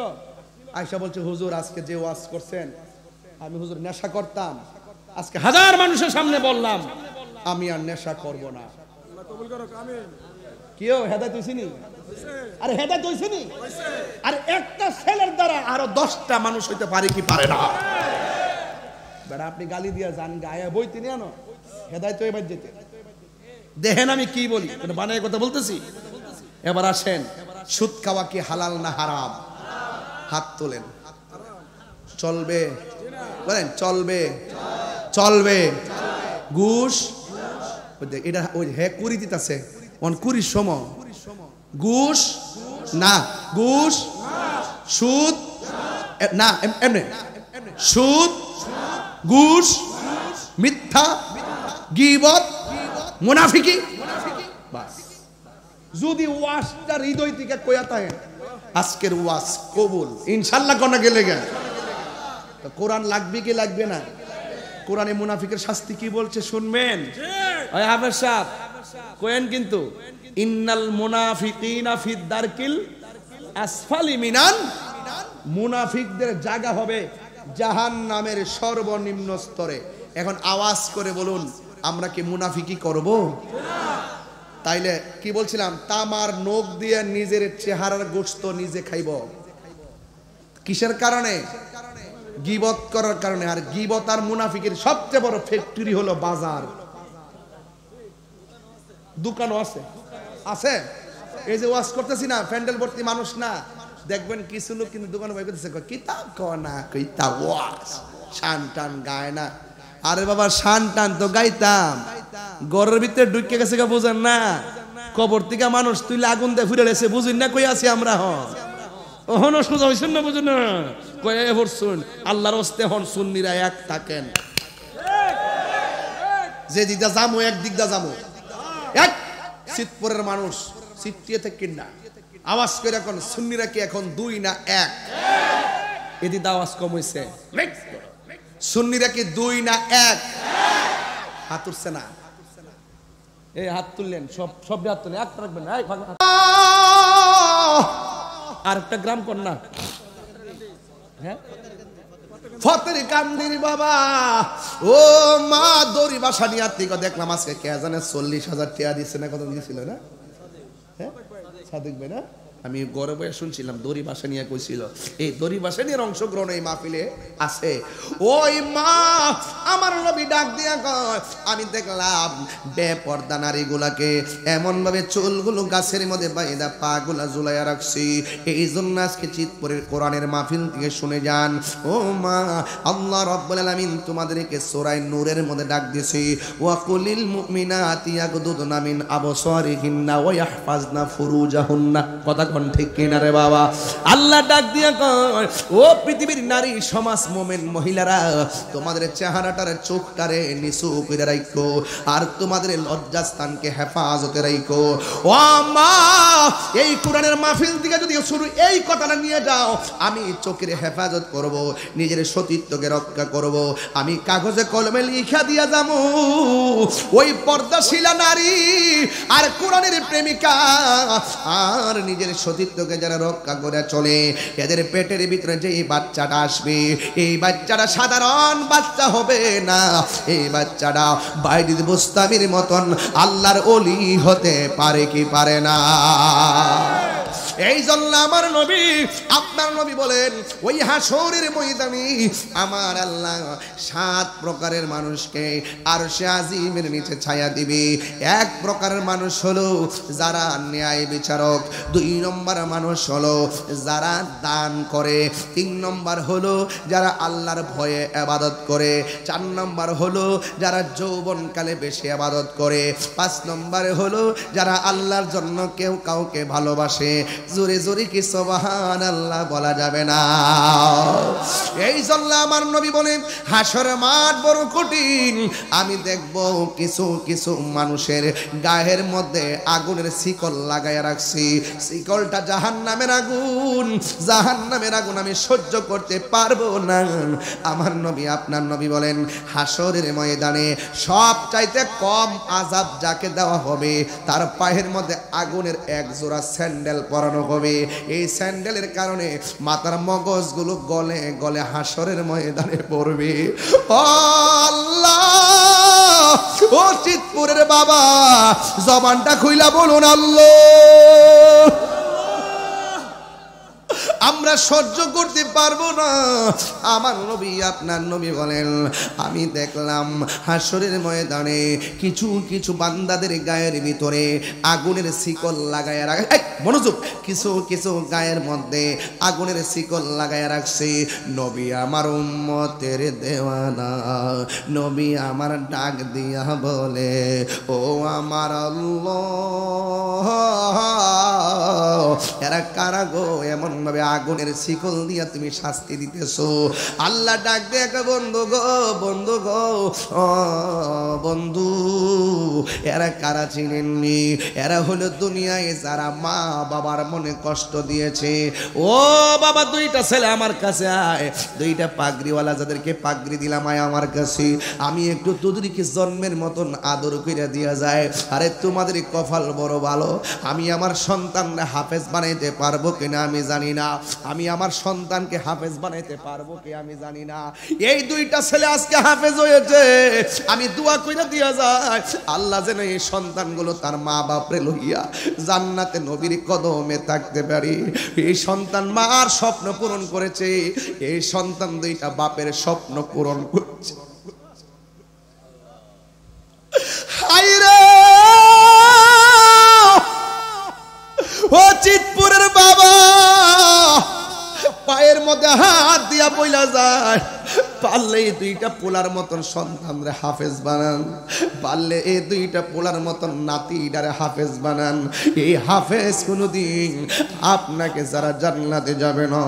আয়েশা বলছে হুজুর আজকে যে ওয়াজ করছেন আমি হুজুর নেশা করতাম আজকে হাজার মানুষের সামনে বললাম আমি আর নেশা করব না কবুল করো আমিন কিও হেদায়েত হইছিনি আরে হেদায়েত হইছিনি আরে একটা ছেলের দ্বারা আরো 10টা মানুষ হইতে পারে কি পারে না বেটা আপনি গালি দিয়া জান গায়ে বইতে নিয়ে আনো হেদায়েত হইবার যেতে দেখেন আমি কি বলি কোন বানায় কথা বলতেছি এবার আসেন সুদ খাওয়া কি হালাল না হারাম হাত তোলেন চলবে বলেন চলবে চলবে ঘুষ এটা ওই হে কুড়ি দিতেছে অন কুড়ির সময় ঘুষ না ঘুষ সুদ না এমনি সুদ ঘুষ মিথ্যা গীবত মুনাফিকি বাস যদি ওয়াজটা হৃদয় থেকে কইয়া থাকে আজকের ওয়াজ কবুল ইনশাআল্লাহ কোনা গেলে গে তো কোরআন লাগবে কি লাগবে না কোরআনে মুনাফিকের শাস্তি কি বলছে শুনবেন ওই হাফেজ সাহেব কোয়েন কিন্তু ইন্নাল মুনাফিকিনা ফিদ দারকিল আসফালি মিনান মুনাফিকদের জায়গা হবে জাহান্নামের সর্বনিম্ন স্তরে এখন আওয়াজ করে বলুন আমরা কি মুনাফিকি করব তাইলে কি বলছিলাম তামার নখ দিয়ে নিজের চেহারার গোশত নিজে খাইব কিসের কারণে গীবত করার কারণে আর গীবত আর মুনাফিকের সবচেয়ে বড় ফ্যাক্টরি হলো বাজার দোকানও আছে আছে এই যে ওয়াজ করতেছি না প্যান্ডেল ভর্তি মানুষ না দেখবেন কিছু লোক কিন্তু দোকানে বই করতেছে কিতাব কনা কিতাব ওয়াজ শান টান গায় না আরে বাবা শান টান তো গাইতাম ঘরের ভিতরে ঢুকে গেছে বুঝেন না কবর থেকে মানুষ তুইলে আগুন দিয়ে ফিরে এসে বুঝুন না কই আছি আমরা হন সোজা হইছেন না বুঝুন না কয়ে শুন আল্লাহর হস্তে হন সুন্নিরা এক থাকেন যে দিকটা যামো এক দিকটা যামো এক শীতপুরের মানুষ শীতিয়ে থেকে না আওয়াজ করে এখন সুন্নিরা কি এখন 2 না 1 এদিকে আওয়াজ কম হইছে সুন্নিরা কি 2 না 1 হাত উঠছে না এই হাত তুললেন, সব হাত তুললেন, একটা রাখবেন না। আর একটা গ্রাম কন্যা, হ্যাঁ ফতের কান্দির বাবা, ও মা দড়ি বাসা নিয়ে আত্মীয় দেখলাম আজকে কে জানে 40,000 টাকা দিচ্ছে না, কত দিয়েছিল না? হ্যাঁ সাদিক ভাই না, আমি গর্বে শুনছিলাম দড়ি বাসা নিয়ে কইছিল। এই দড়ি বাসা নিয়ে অংশগ্রহণ এই মাহফিলে আছে। ওই মা আমার নবী ডাক দিয়া কয়, আমি দেখলাম বেপর্দা নারীগুলাকে এমন ভাবে চুলগুলো গাছের মধ্যে বাইদা পা গুলা ঝুলাইয়া রাখছি। এই জন্য আজকে চিতপুরের কোরআনের মাহফিল থেকে শুনে যান, ও মা আল্লাহ রাব্বুল আলামিন তোমাদেরকে সূরা নূরের মধ্যে ডাক দিয়েছে, ওয়া কুলিল মুমিনাতি ইয়াগদুদনা মিন আবসারিহিন্না ওয়া ইয়াহফাজনা ফুরুজাহুন্না। কথা ঠিক কিনা রে বাবা? আল্লাহ ডাক দিয়া কয়, ও পৃথিবীর নারী সমাজ মোমেন মহিলারা, তোমাদের চেহারাটারে চোখটারে নিচু করে রাখো, আর তোমাদের লজ্জাস্থানকে হেফাজতে রাখো। ও মা এই কোরআনের মাহফিল থেকে যদি শুরু এই কথাটা নিয়ে যাও, আমি চোখের হেফাজত করব, নিজের সতীত্বকে রক্ষা করব, আমি কাগজে কলমে লিখা দিয়া যাবো। ওই পর্দাশীলা নারী আর কোরআনের প্রেমিকা আর নিজের সতীত্বকে যারা রক্ষা করে চলে, এদের পেটের ভিতরে যে বাচ্চাটা আসবে, এই বাচ্চাটা সাধারণ বাচ্চা হবে না, এই বাচ্চাটা বাইরে বুস্তামির মতন আল্লাহর ওলি হতে পারে কি পারে না? এই জন্য আমার নবী, আপনার নবী বলেন, ওই হাসরের ময়দানে আমার আল্লাহ 7 প্রকারের মানুষকে আরশে আজিমের নিচে ছায়া দিবে। এক প্রকারের মানুষ হলো যারা ন্যায় বিচারক, 2 নম্বর মানুষ হলো যারা দান করে, 3 নম্বর হলো যারা আল্লাহর ভয়ে ইবাদত করে, 4 নম্বর হলো যারা যৌবনকালে বেশি ইবাদত করে, 5 নম্বরে হলো যারা আল্লাহর জন্য কেউ কাউকে ভালোবাসে। জোরে জোরে কি সুবহানাল্লাহ বলা যাবে না? এই জন্য আমার নবী বলেন, হাসর মাঠ বড় কঠিন। আমি দেখব কিছু কিছু মানুষের গায়ের মধ্যে আগুনের শিকল লাগাইয়া রাখছি, শিকলটা জাহান্নামের আগুন, জাহান্নামের আগুন আমি সহ্য করতে পারবো না। আমার নবী, আপনার নবী বলেন, হাসরের ময়দানে সব চাইতে কম আযাব যাকে দেওয়া হবে, তার পায়ের মধ্যে আগুনের 1 জোড়া স্যান্ডেল পরানো হবে। এই স্যান্ডেলের কারণে মাথার মগজগুলো গলে গলে হাসরের ময়দানে পড়বে। ও আল্লাহ, ও চিতপুরের বাবা, জবানটা খুইলা বলুন আল্লাহ। আমরা সহ্য করতে পারবো না। আমার নবী, আপনার নবী বলেন, আমি দেখলাম হাসরের ময়দানে কিছু কিছু বান্দাদের গায়ের ভিতরে আগুনের শিকল লাগায়া রাখে, মনোযোগ, কিছু কিছু গায়ের মধ্যে আগুনের শিকল লাগায়া রাখছে। নবী আমার উম্মতের দেওয়ানা, নবী আমার ডাক দিয়া বলে, ও আমার আল্লাহ, এরা কারা গো, এমন ভাবে আগুনের শিকল দিয়া তুমি শাস্তি দিতেছো? আল্লাহ ডাক দেখ, বন্ধু গো, বন্ধু গো, ও বন্ধু, এরা কারা চিনেননি? এরা হলো দুনিয়ায় যারা মা বাবার মনে কষ্ট দিয়েছে। ও বাবা, 2টা ছেলে আমার কাছে আয়, 2টা পাগড়িওয়ালা যাদেরকে পাগড়ি দিলাম আয় আমার কাছে, আমি একটু তোদেরকে জন্মের মতন আদর করে দিয়া যায়। আরে তোমাদের কপাল বড় ভালো, আমি আমার সন্তানরা হাফেজ বানাইতে পারবো কিনা আমি জানি না, আমি আমার সন্তানকে হাফেজ বানাইতে পারবো কি আমি জানি না। এই 2টা ছেলে আজকে হাফেজ হয়েছে, আমি দোয়া কইরা দিয়া যায়, আল্লাহ যেন এই সন্তানগুলো তার মা বাপরে লইয়া জান্নাতে নবীর কদমে থাকতে পারি। এই সন্তান মার স্বপ্ন পূরণ করেছে, এই সন্তান 2টা বাপের স্বপ্ন পূরণ করছে। হায়রে ও চিতপুরের বাবা, পায়ের মধ্যে হাত দিয়া বইলা যায়, পারলে এই 2টা পোলার মতন সন্তানরে হাফেজ বানান, পারলে এই 2টা পোলার মতন নাতিটারে হাফেজ বানান। এই হাফেজ কোনদিন আপনাকে যারা জান্নাতে যাবে না।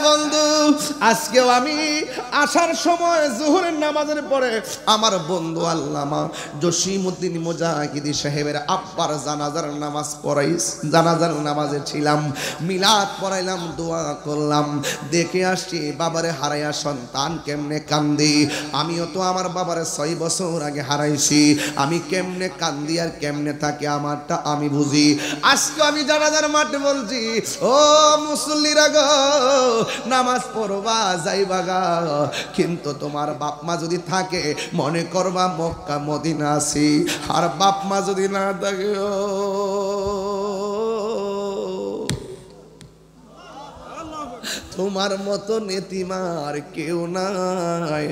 বন্ধু, আজকেও আমি আসার সময় জোহরের নামাজের পরে আমার বন্ধু আল্লামা জসিমউদ্দিন মুজাহিদি সাহেবের আব্বার জানাজার নামাজ পড়াইস, জানাজার নামাজে ছিলাম, মিলাদ পড়াইলাম, দোয়া করলাম, দেখে আসছি বাবারে হারাইয়া সন্তান সন্তান কেমনে কান্দি, আমিও তো আমার বাবার 6 বছর আগে হারাইছি, আমি কেমনে কান্দি আর কেমনে থাকি আমারটা আমি বুঝি। আজকে আমি জানাজার মাঠে বলছি, ও মুসল্লিরা গো, নামাজ পড়বা যাইবা গা, কিন্তু তোমার বাপ মা যদি থাকে মনে করবা মক্কা মদিনা আছি, আর বাপ মা যদি না থাকে তোমার মতো নেতিমার কেউ নাই।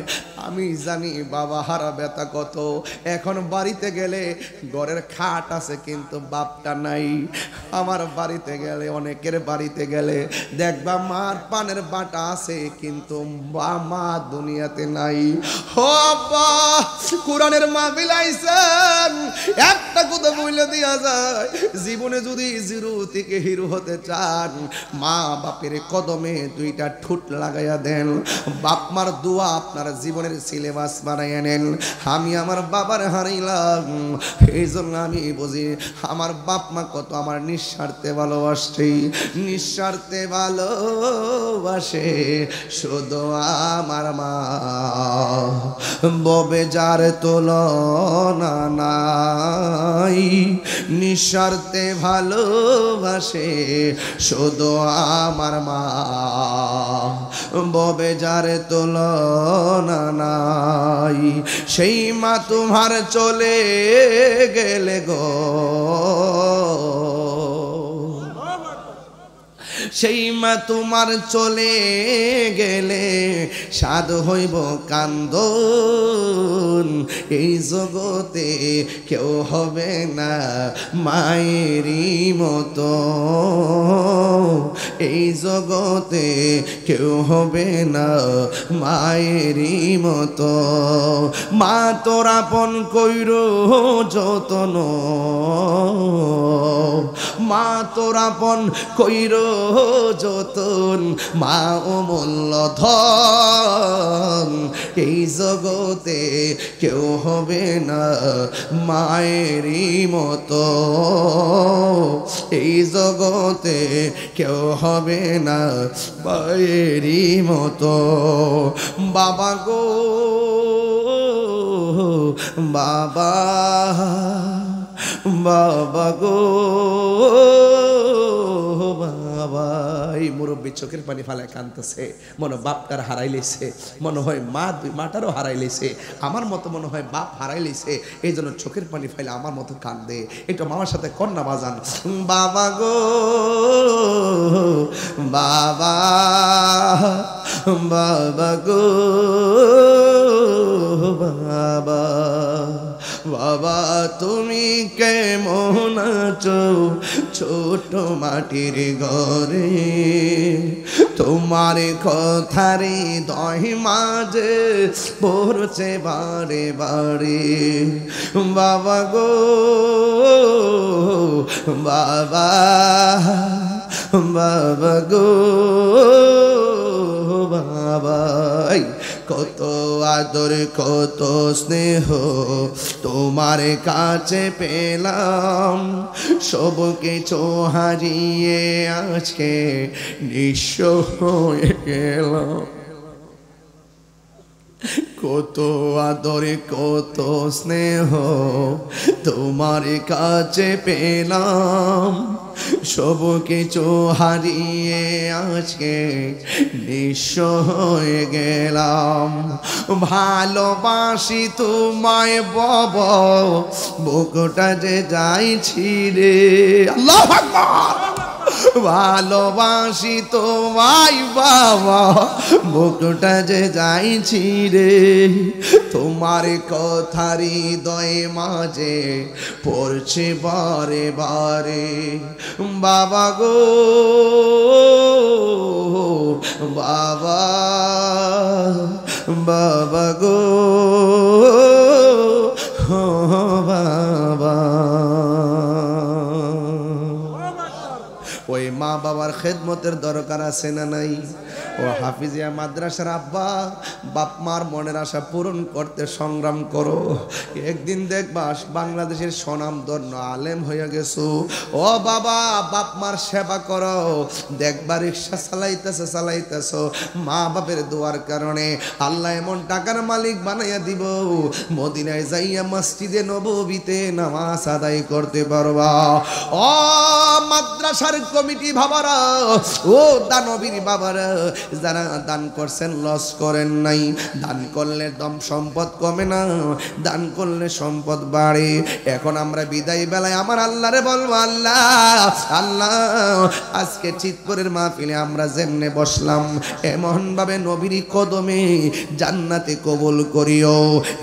আমি জানি বাবা হারা ব্যথা কত। এখন বাড়িতে গেলে ঘরের খাট আছে কিন্তু বাপটা নাই। আমার বাড়িতে গেলে, অনেকের বাড়িতে গেলে দেখবা মার পানের বাটা আছে কিন্তু মা দুনিয়াতে নাই। ও আব্বা, কোরআনের মাহফিল আইছেন, একটা কথা বলে দিয়া যায়, জীবনে যদি জিরো থেকে হিরো হতে চান, মা বাপের কদমে 2টা ঠোঁট লাগাইয়া দেন, বাপ মার দোয়া আপনার জীবনের সিলেবাস বানাইয়া নেন। আমি আমার বাবার হারাইলাম, এই জন্য আমি বুঝি আমার বাপ মা কত আমার নিঃস্বার্থে ভালোবাসে, নিঃস্বার্থে ভালোবাসে শুধু আমার মা। ববে যার তুলনা নাই, নিঃস্বার্থে ভালোবাসে শুধু আমার মা। ববে যার তুলনা নাই, সেই মা তোমার চলে গেলে গো, সেই মা তোমার চলে গেলে সাধ হইব কান্দন। এই জগতে কেউ হবে না মায়েরই মতো, এই জগতে কেউ হবে না মায়েরই মতো। মা তোর আপন কইর যতন, মা তোর আপন কইর যতন, মা অমূল্য ধন। এই জগতে কেউ হবে না মায়েরই মতো, এই জগতে কেউ হবে না মায়েরই মতো। বাবা গো বাবা, বাবা গো বাবা। এই মুরব্বী চোখের পানি ফালায় কাঁদতেছে, মনে বাপটার হারাই লেছে, মনে হয় মাটারও হারাই লেছে, আমার মতো মনে হয় বাপ হারাই লেছে, এই জন্য চোখের পানি ফাইলে আমার মতো কান্দে। একটু মামার সাথে কন্যা বাজান, বাবা গো বাবা, বাবা গো বাবা। বাবা তুমি কেমন আছো ছোট মাটির ঘরে, তোমার কথারে দহি মাঝে পড়ছে বারে বারে। বাবা গো বাবা, বাবা গো বাবা। কত আদর কত স্নেহ তোমার কাছে পেলাম, সব কিছু হারিয়ে আজকে নিঃস্ব হয়ে গেলাম। কত আদরে কত স্নেহ তোমার কাছে পেলাম, সব কিছু হারিয়ে আজকে নিঃস্ব হয়ে গেলাম। ভালোবাসি তোমায় বাবা, বুকটা যে যাইছি রে, আল্লাহু আকবার। ভালোবাসি তোমায় বাবা, বুকটা যে যাইছি রে, তোমার কথা হৃদয়ে মাঝে পড়ছে বারে বারে। বাবা গো বাবা, বাবা গো বাবা। ওই মা বাবার খেদমতের দরকার আছে না নাই? ও হাফিজিয়া মাদ্রাসার আব্বা, বাপ মার মনের আশা পূরণ করতে সংগ্রাম করো। একদিন দেখবা বাংলাদেশের স্বনামধন্য আলেম হয়ে গেছো। ও বাবা, বাপ মার সেবা করো, দেখবা রিক্সা চালাইতেছো, মা বাপের দোয়ার কারণে আল্লাহ এমন টাকার মালিক বানাইয়া দিব, মদিনায় যাইয়া মসজিদে নববীতে নামাজ আদায় করতে পারবা। ও মাদ্রাসার কমিটি বাবারা, ও দানবীর বাবারা, যারা দান করছেন লস করেন নাই। দান করলে দম সম্পদ কমে না, দান করলে সম্পদ বাড়ে। এখন আমরা বিদায় বেলায় আমার আল্লাহরে বলবো, আল্লাহ আল্লাহ, আজকে চিৎপুরের মাহফিলে আমরা যেমনে বসলাম এমন ভাবে নবীর কদমে জান্নাতে কবুল করিও।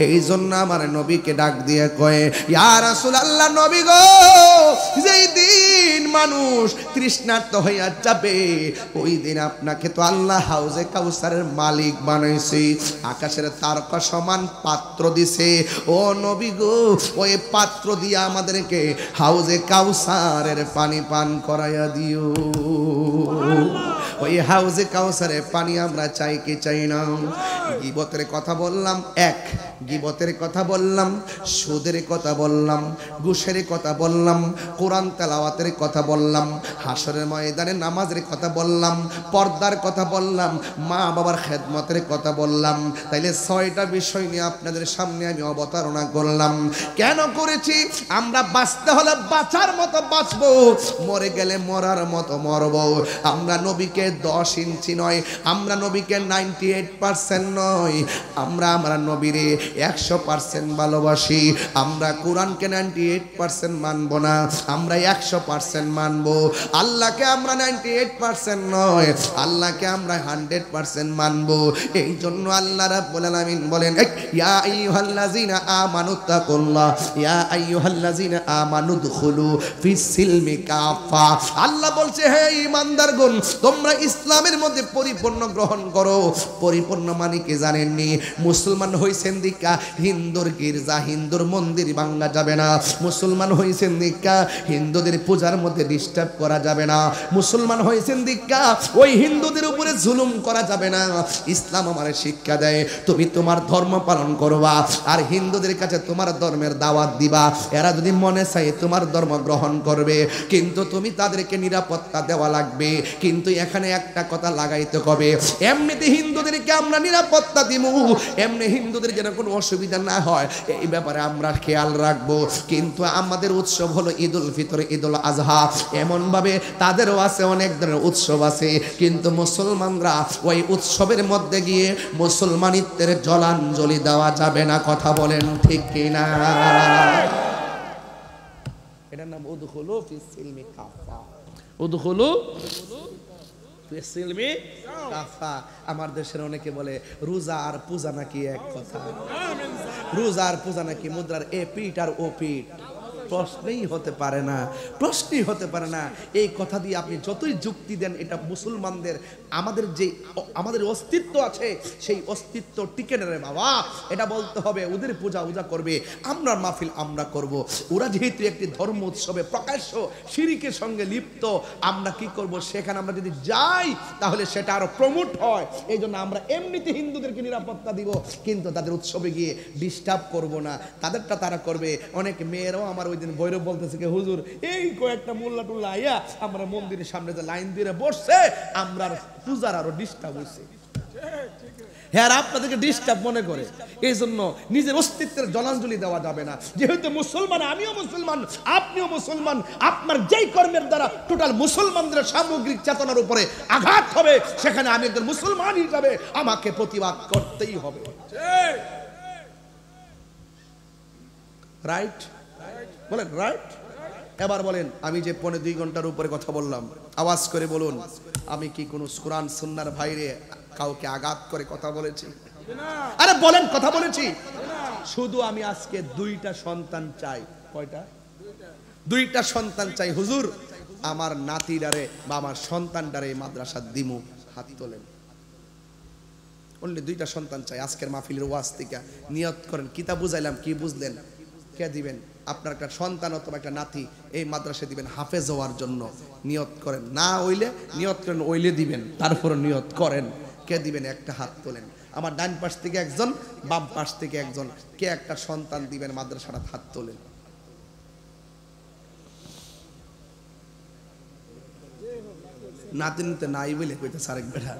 এই জন্য আমার নবীকে ডাক দিয়ে কয়ে, ইয়া রাসূলুল্লাহ, নবী গো, যেই দিন মানুষ তৃষ্ণার্ত হইয়া যাবে ওই দিন আপনাকে তো আল্লাহ হাউজে কাউসারের মালিক বানাইছে, আকাশের তারকা সমান পাত্র দিছে। ও নবী গো, ওই পাত্র দিয়ে আমাদেরকে হাউজে কাউসারের পানি পান করাইয়া দিও। ওই হাউজে কাউসারের পানি আমরা চাই কি চাই না? গীবতের কথা বললাম, এক গীবতের কথা বললাম, সুদের কথা বললাম, ঘুষের কথা বললাম, কোরআন তেলাওয়াতের কথা বললাম, হাসরের ময়দানে নামাজের কথা বললাম, পর্দার কথা বললাম, মা বাবার খেদমতের কথা বললাম। তাইলে 6টা বিষয় নিয়ে আপনাদের সামনে আমি অবতারণা করলাম। কেন করেছি? আমরা বাঁচতে হলে বাঁচার মতো বাঁচবো, মরে গেলে মরার মতো মরব। আমরা নবীকে 10 ইঞ্চি নয়, আমরা নবীকে 98% নয়, আমরা নবীরে 100% ভালোবাসি। আমরা কোরআনকে 98% মানবো না, আমরা 100% মানবো। আল্লাহকে আমরা 98% নয়, আল্লাহকে আমরা 100% মানবো। এই জন্য আল্লাহ রাব্বুল আলামিন বলেন, ইয়া আইয়ুহাল্লাযিনা আমানুত্তাকুল্লাহ ইয়া আইয়ুহাল্লাযিনা আমানুদখুলু ফিস-সিলমি কাফা। আল্লাহ বলছে, হে ঈমানদারগণ, তোমরা ইসলামের মধ্যে পরিপূর্ণ গ্রহণ করো। পরিপূর্ণ মানে কি জানেননি? মুসলমান হইছেন দিকা হিন্দুর গির্জা, হিন্দুর মন্দির ভাঙা যাবে না। মুসলমান হইছেন দিকা হিন্দুদের পূজার মধ্যে ডিস্টার্ব করা যাবে না। মুসলমান হইছেন দিকা ওই হিন্দুদের উপরে জুলুম করা যাবে না। ইসলাম আমারে শিক্ষা দেয়, তুমি তোমার ধর্ম পালন করবা আর হিন্দুদের কাছে তোমার ধর্মের দাওয়াত দিবা। এরা যদি মনে চায় তোমার ধর্ম গ্রহণ করবে, কিন্তু তুমি তাদেরকে নিরাপত্তা দেওয়া লাগবে। কিন্তু এখানে একটা কথা লাগাইতে হবে, এমনিতে হিন্দুদেরকে আমরা নিরাপত্তা দিব, এমনি হিন্দুদের যেন কোনো অসুবিধা না হয় এই ব্যাপারে আমরা খেয়াল রাখবো। কিন্তু আমাদের উৎসব হলো ঈদুল ফিতর, ঈদুল আজহা, এমন ভাবে তাদেরও আছে অনেক ধরনের উৎসব আছে, কিন্তু মুসলমানরা ওই উৎসবের মধ্যে গিয়ে মুসলমানিত্বের জলাঞ্জলি দেওয়া যাবে না। কথা বলেন ঠিক কিনা? এটার নাম উদখুলু ফিস-সিলমি কাফা। উদখুলু ফিস-সিলমি কাফা। আমার দেশের অনেকে বলে রোজা আর পূজা নাকি এক কথা, রোজা আর পূজা নাকি মুদ্রার এ পিঠ আর ও পিঠ। প্রশ্নই হতে পারে না, প্রশ্নই হতে পারে না। এই কথা দিয়ে আপনি যতই যুক্তি দেন, এটা মুসলমানদের আমাদের অস্তিত্ব আছে, সেই অস্তিত্ব টিকে নেবে বাবা। এটা বলতে হবে ওদের পূজা ওজা করবে, আমরা মাহফিল আমরা করব। ওরা যেহেতু একটি ধর্ম উৎসবে প্রকাশ্য শিরকের সঙ্গে লিপ্ত, আমরা কি করব? সেখানে আমরা যদি যাই তাহলে সেটা আরো প্রমোট হয়। এই জন্য আমরা এমনিতে হিন্দুদেরকে নিরাপত্তা দিব, কিন্তু তাদের উৎসবে গিয়ে ডিস্টার্ব করব না। তাদেরটা তারা করবে। অনেক মেয়েরাও আমার ওই দিন বৈরব বলতেছে কি, হুজুর এই কয়েকটা মোল্লা টুল্লা আইয়া আমরা মন্দিরের সামনে যে লাইন দিয়ে বসছে, আমরা পূজার আরো ডিস্টার্ব হয়েছে। হ্যাঁ, আপনাদেরকে ডিস্টার্ব মনে করে, এই জন্য নিজের অস্তিত্বের জলাঞ্জলি দেওয়া যাবে না। যেহেতু মুসলমান, আমিও মুসলমান, আপনিও মুসলমান, আপনার যেই কর্মের দ্বারা টোটাল মুসলমানদের সামগ্রিক চেতনার উপরে আঘাত হবে, সেখানে আমি একজন মুসলমান হিসাবে আমাকে প্রতিবাদ করতেই হবে। রাইট বলেন, রাইট? এবার বলেন, আমি যে 2.5 ঘন্টার উপরে কথা বললাম, আওয়াজ করে বলুন, আমি কি কোন কোরআন সুন্নাহর বাইরে কাউকে আঘাত করে কথা বলেছি? আরে বলেন, কথা বলেছি? শুধু আমি আজকে 2টা সন্তান চাই। কয়টা? 2টা সন্তান চাই হুজুর, আমার নাতিডারে বা আমার সন্তানডারে মাদ্রাসা দিমু। হাত তোলেন। অনলি 2টা সন্তান চাই। আজকের মাহফিলের ওয়াজ থেকে নিয়ত করেন, কিতাব বুঝাইলাম, কি বুঝলেন? কে দিবেন? আপনার একটা সন্তান অথবা একটা নাতি এই মাদ্রাসায় দিবেন হাফেজ হওয়ার জন্য নিয়ত করেন, না হইলে নিয়ত করেন, ওইলে দিবেন, তারপরে নিয়ত করেন। কে দিবেন একটা হাত তোলেন। আমার ডান পাশ থেকে একজন, বাম পাশ থেকে একজন, কে একটা সন্তান দিবেন মাদ্রাসাটা, হাত তোলেন। নাতি নিতে নাই বলে কইতেছে আরেক বেটা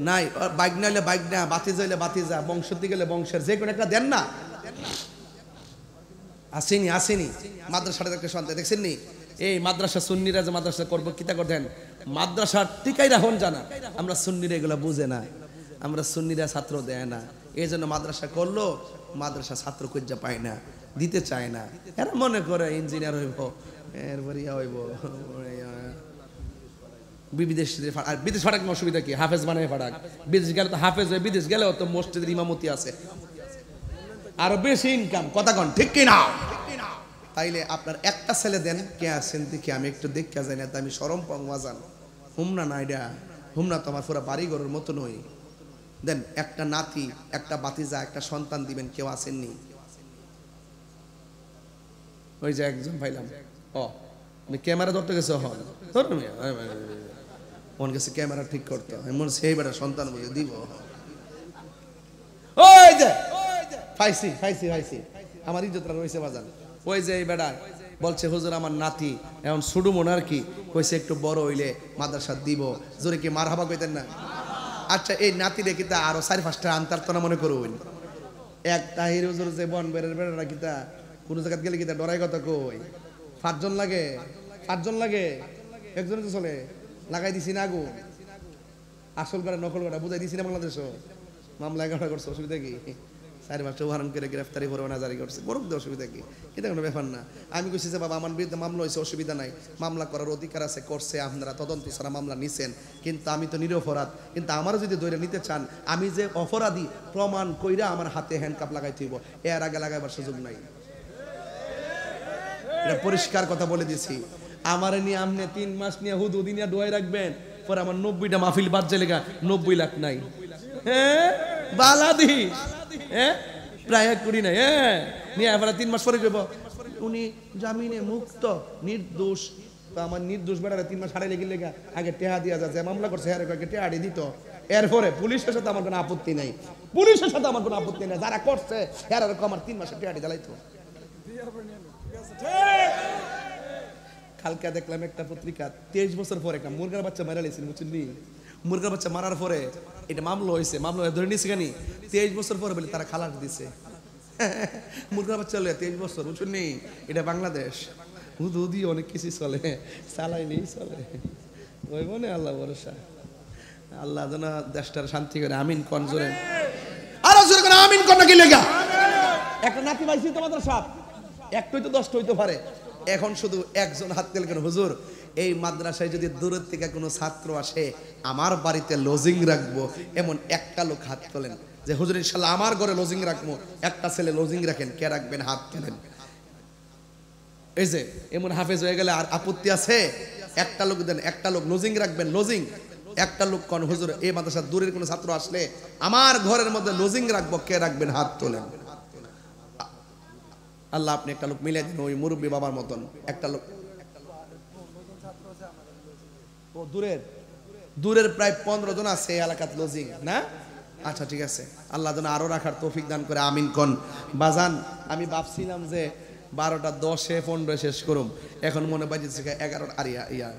নাই, বাইক না হলে বাইক না, বাতিজা হইলে বাতিজা, বংশের দিকে গেলে বংশের, যে কোনো একটা দেন না। আসেনি আসেনি মাদ্রাসাটা একটা সন্তান দেখছেন নি? এই মাদ্রাসা সুন্নিরা যে মাদ্রাসা করবো কিতা করতেন, মাদ্রাসা টিকাই রাখুন জানা, আমরা সুন্নিরা এগুলা বুঝে না, আমরা সুন্নিরা ছাত্র দেয় না, এই জন্য মাদ্রাসা করলো, মাদ্রাসা ছাত্র খুঁজা পায় না, দিতে চায় না। এরা মনে করে ইঞ্জিনিয়ার হইব, এরপরে ইয়া হইব, বিদেশে আর বিদেশ ফাটাক অসুবিধা কি, হাফেজ বানায় ফাটাক, বিদেশ গেলে তো হাফেজ হয়ে, বিদেশ গেলেও তো মসজিদের ইমামতি আছে, আরো বেশি ইনকাম, কথা কন ঠিক কিনা? তাইলে আপনার একটা ছেলে দেন, কে আছেন দেখি, আমি একটু দেখা যাই না, আমি সরম পাওয়াজান হুমনা না, এটা হুমনা তো আমার পুরো বাড়িঘরের মতো নই। দেন একটা নাতি, একটা বাতিজা, একটা সন্তান দিবেন, কেউ আসেননি? ওই যে একজন পাইলাম, ও ক্যামেরা ধরতে গেছে, মন গেছে ক্যামেরা ঠিক করতে, মনে সেই বেটা সন্তান বুঝে দিব। ওই যে ফাইসি ফাইসি ফাইসি আমার ইজ্জতটা রয়েছে বাজান। ওই যে এই বেটা বলছে হুজুর আমার নাতি এখন শুডু মনে আর কি কইছে একটু বড় হইলে মাদ্রাসা দিব, জোরে কি মারহাবা কইতেন না? আচ্ছা এই নাতি রে কিতা আরো 4-5টা আনতার তো না মনে করুন, এক তাহির হুজুর যে বন বেরের বেড়া কিতা কোন জায়গা গেলে কিতা ডরাই কথা কই, 5জন লাগে, 5জন লাগে, একজনে তো চলে, লাগাই দিছি না আগুন, আসল বেড়া নকল বেড়া বুঝাই দিছি না, বাংলাদেশও মামলা 11টা করছে, অসুবিধা কি? 4-5টা উদাহরণ করে গ্রেফতারি পরোয়ানা জারি করছে, বড় অসুবিধা কি? এটা কোনো ব্যাপার না। আমি কইছি যে বাবা আমার বিরুদ্ধে মামলা হয়েছে, অসুবিধা নাই, মামলা করার অধিকার আছে, করছে, আপনারা তদন্ত ছাড়া মামলা নিছেন, কিন্তু আমি তো নিরপরাধ, কিন্তু আমারও যদি ধরে নিতে চান, আমি যে অপরাধী প্রমাণ কইরা আমার হাতে হ্যান্ডকাপ লাগাইতে হইব, এর আগে লাগাইবার সুযোগ নাই। এটা পরিষ্কার কথা বলে দিছি। আমার নিয়ে আপনি 3 মাস নিয়ে হুদু দিনিয়া ডোয়াই রাখবেন, পরে আমার 90টা মাহফিল বাদ যায় লেগা 90 লাখ নাই, হ্যাঁ বালাদি, হ্যাঁ প্রায় 1 কোটি নাই, হ্যাঁ নিয়ে আবার 3 মাস পরে কইব উনি জামিনে মুক্ত নির্দোষ। তো আমার নির্দোষ বেড়ারে 3 মাস হারাই লেগে লেগা আগে টেহা দিয়া যায়, মামলা করছে হ্যাঁ কয়েক টেহা দিত, এরপরে পুলিশের সাথে আমার কোনো আপত্তি নাই, পুলিশের সাথে আমার কোনো আপত্তি নাই, যারা করছে হ্যাঁ আমার 3 মাসে টেহা দিলাইতো। কালকে দেখলাম একটা পত্রিকা 23 বছর পরে একটা মুরগার বাচ্চা মারা লেছিল, বুঝছেন নি? মুরগার বাচ্চা মারার পরে এটা মামলা হয়েছে, মামলা ধরে নিয়েছে কেন 23 বছর পরে বলে তারা খালাস দিছে। মুরগার বাচ্চা হলে 23 বছর, বুঝছেন নি? এটা বাংলাদেশ, হুদি অনেক কিছু চলে, চালাই নেই চলে, ওই মনে আল্লাহ ভরসা, আল্লাহ যেন দেশটার শান্তি করে, আমিন কোন জোরে, আরো জোরে করে আমিন কোন নাকি লেগা। একটা নাতি পাইছি তোমাদের সব, একটাই তো 10টা হইতে পারে, এখন শুধু একজন হাত তেল কেন হুজুর, এই মাদ্রাসায় যদি দূরের থেকে কোনো ছাত্র আসে আমার বাড়িতে লজিং রাখবো, এমন একটা লোক হাত তোলেন যে হুজুর ইনশাআল্লাহ আমার ঘরে লজিং রাখবো, একটা ছেলে লজিং রাখেন, কে রাখবেন হাত তোলেন। এই যে এমন হাফেজ হয়ে গেলে আর আপত্তি আছে? একটা লোক দেন, একটা লোক লজিং রাখবেন, লজিং একটা লোক কোন হুজুর এই মাদ্রাসার দূরের কোনো ছাত্র আসলে আমার ঘরের মধ্যে লজিং রাখবো, কে রাখবেন হাত তোলেন। আল্লাহ আপনি একটা লোক মিলে দিন, ওই মুরব্বী বাবার মতন একটা লোক, ও দূরের প্রায় 15 জন আছে এই এলাকাত লজিং না? আচ্ছা ঠিক আছে, আল্লাহ যেন আরো রাখার তৌফিক দান করে, আমিন কোন। বাজান আমি ভাবছিলাম যে 12টা 10-এ 15 শেষ করুম, এখন মনে বাজছে 11 আর ইয়া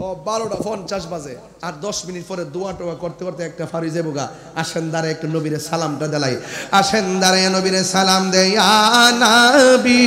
ও 12টা 50 বাজে, আর 10 মিনিট পরে দোয়া টোয়া করতে করতে একটা ফারি যাবগা। আসেন দাঁড়ে একটু নবীরে সালামটা দেলাই, আসেন দাঁড়ে নবীরে সালাম দেয়া নবী।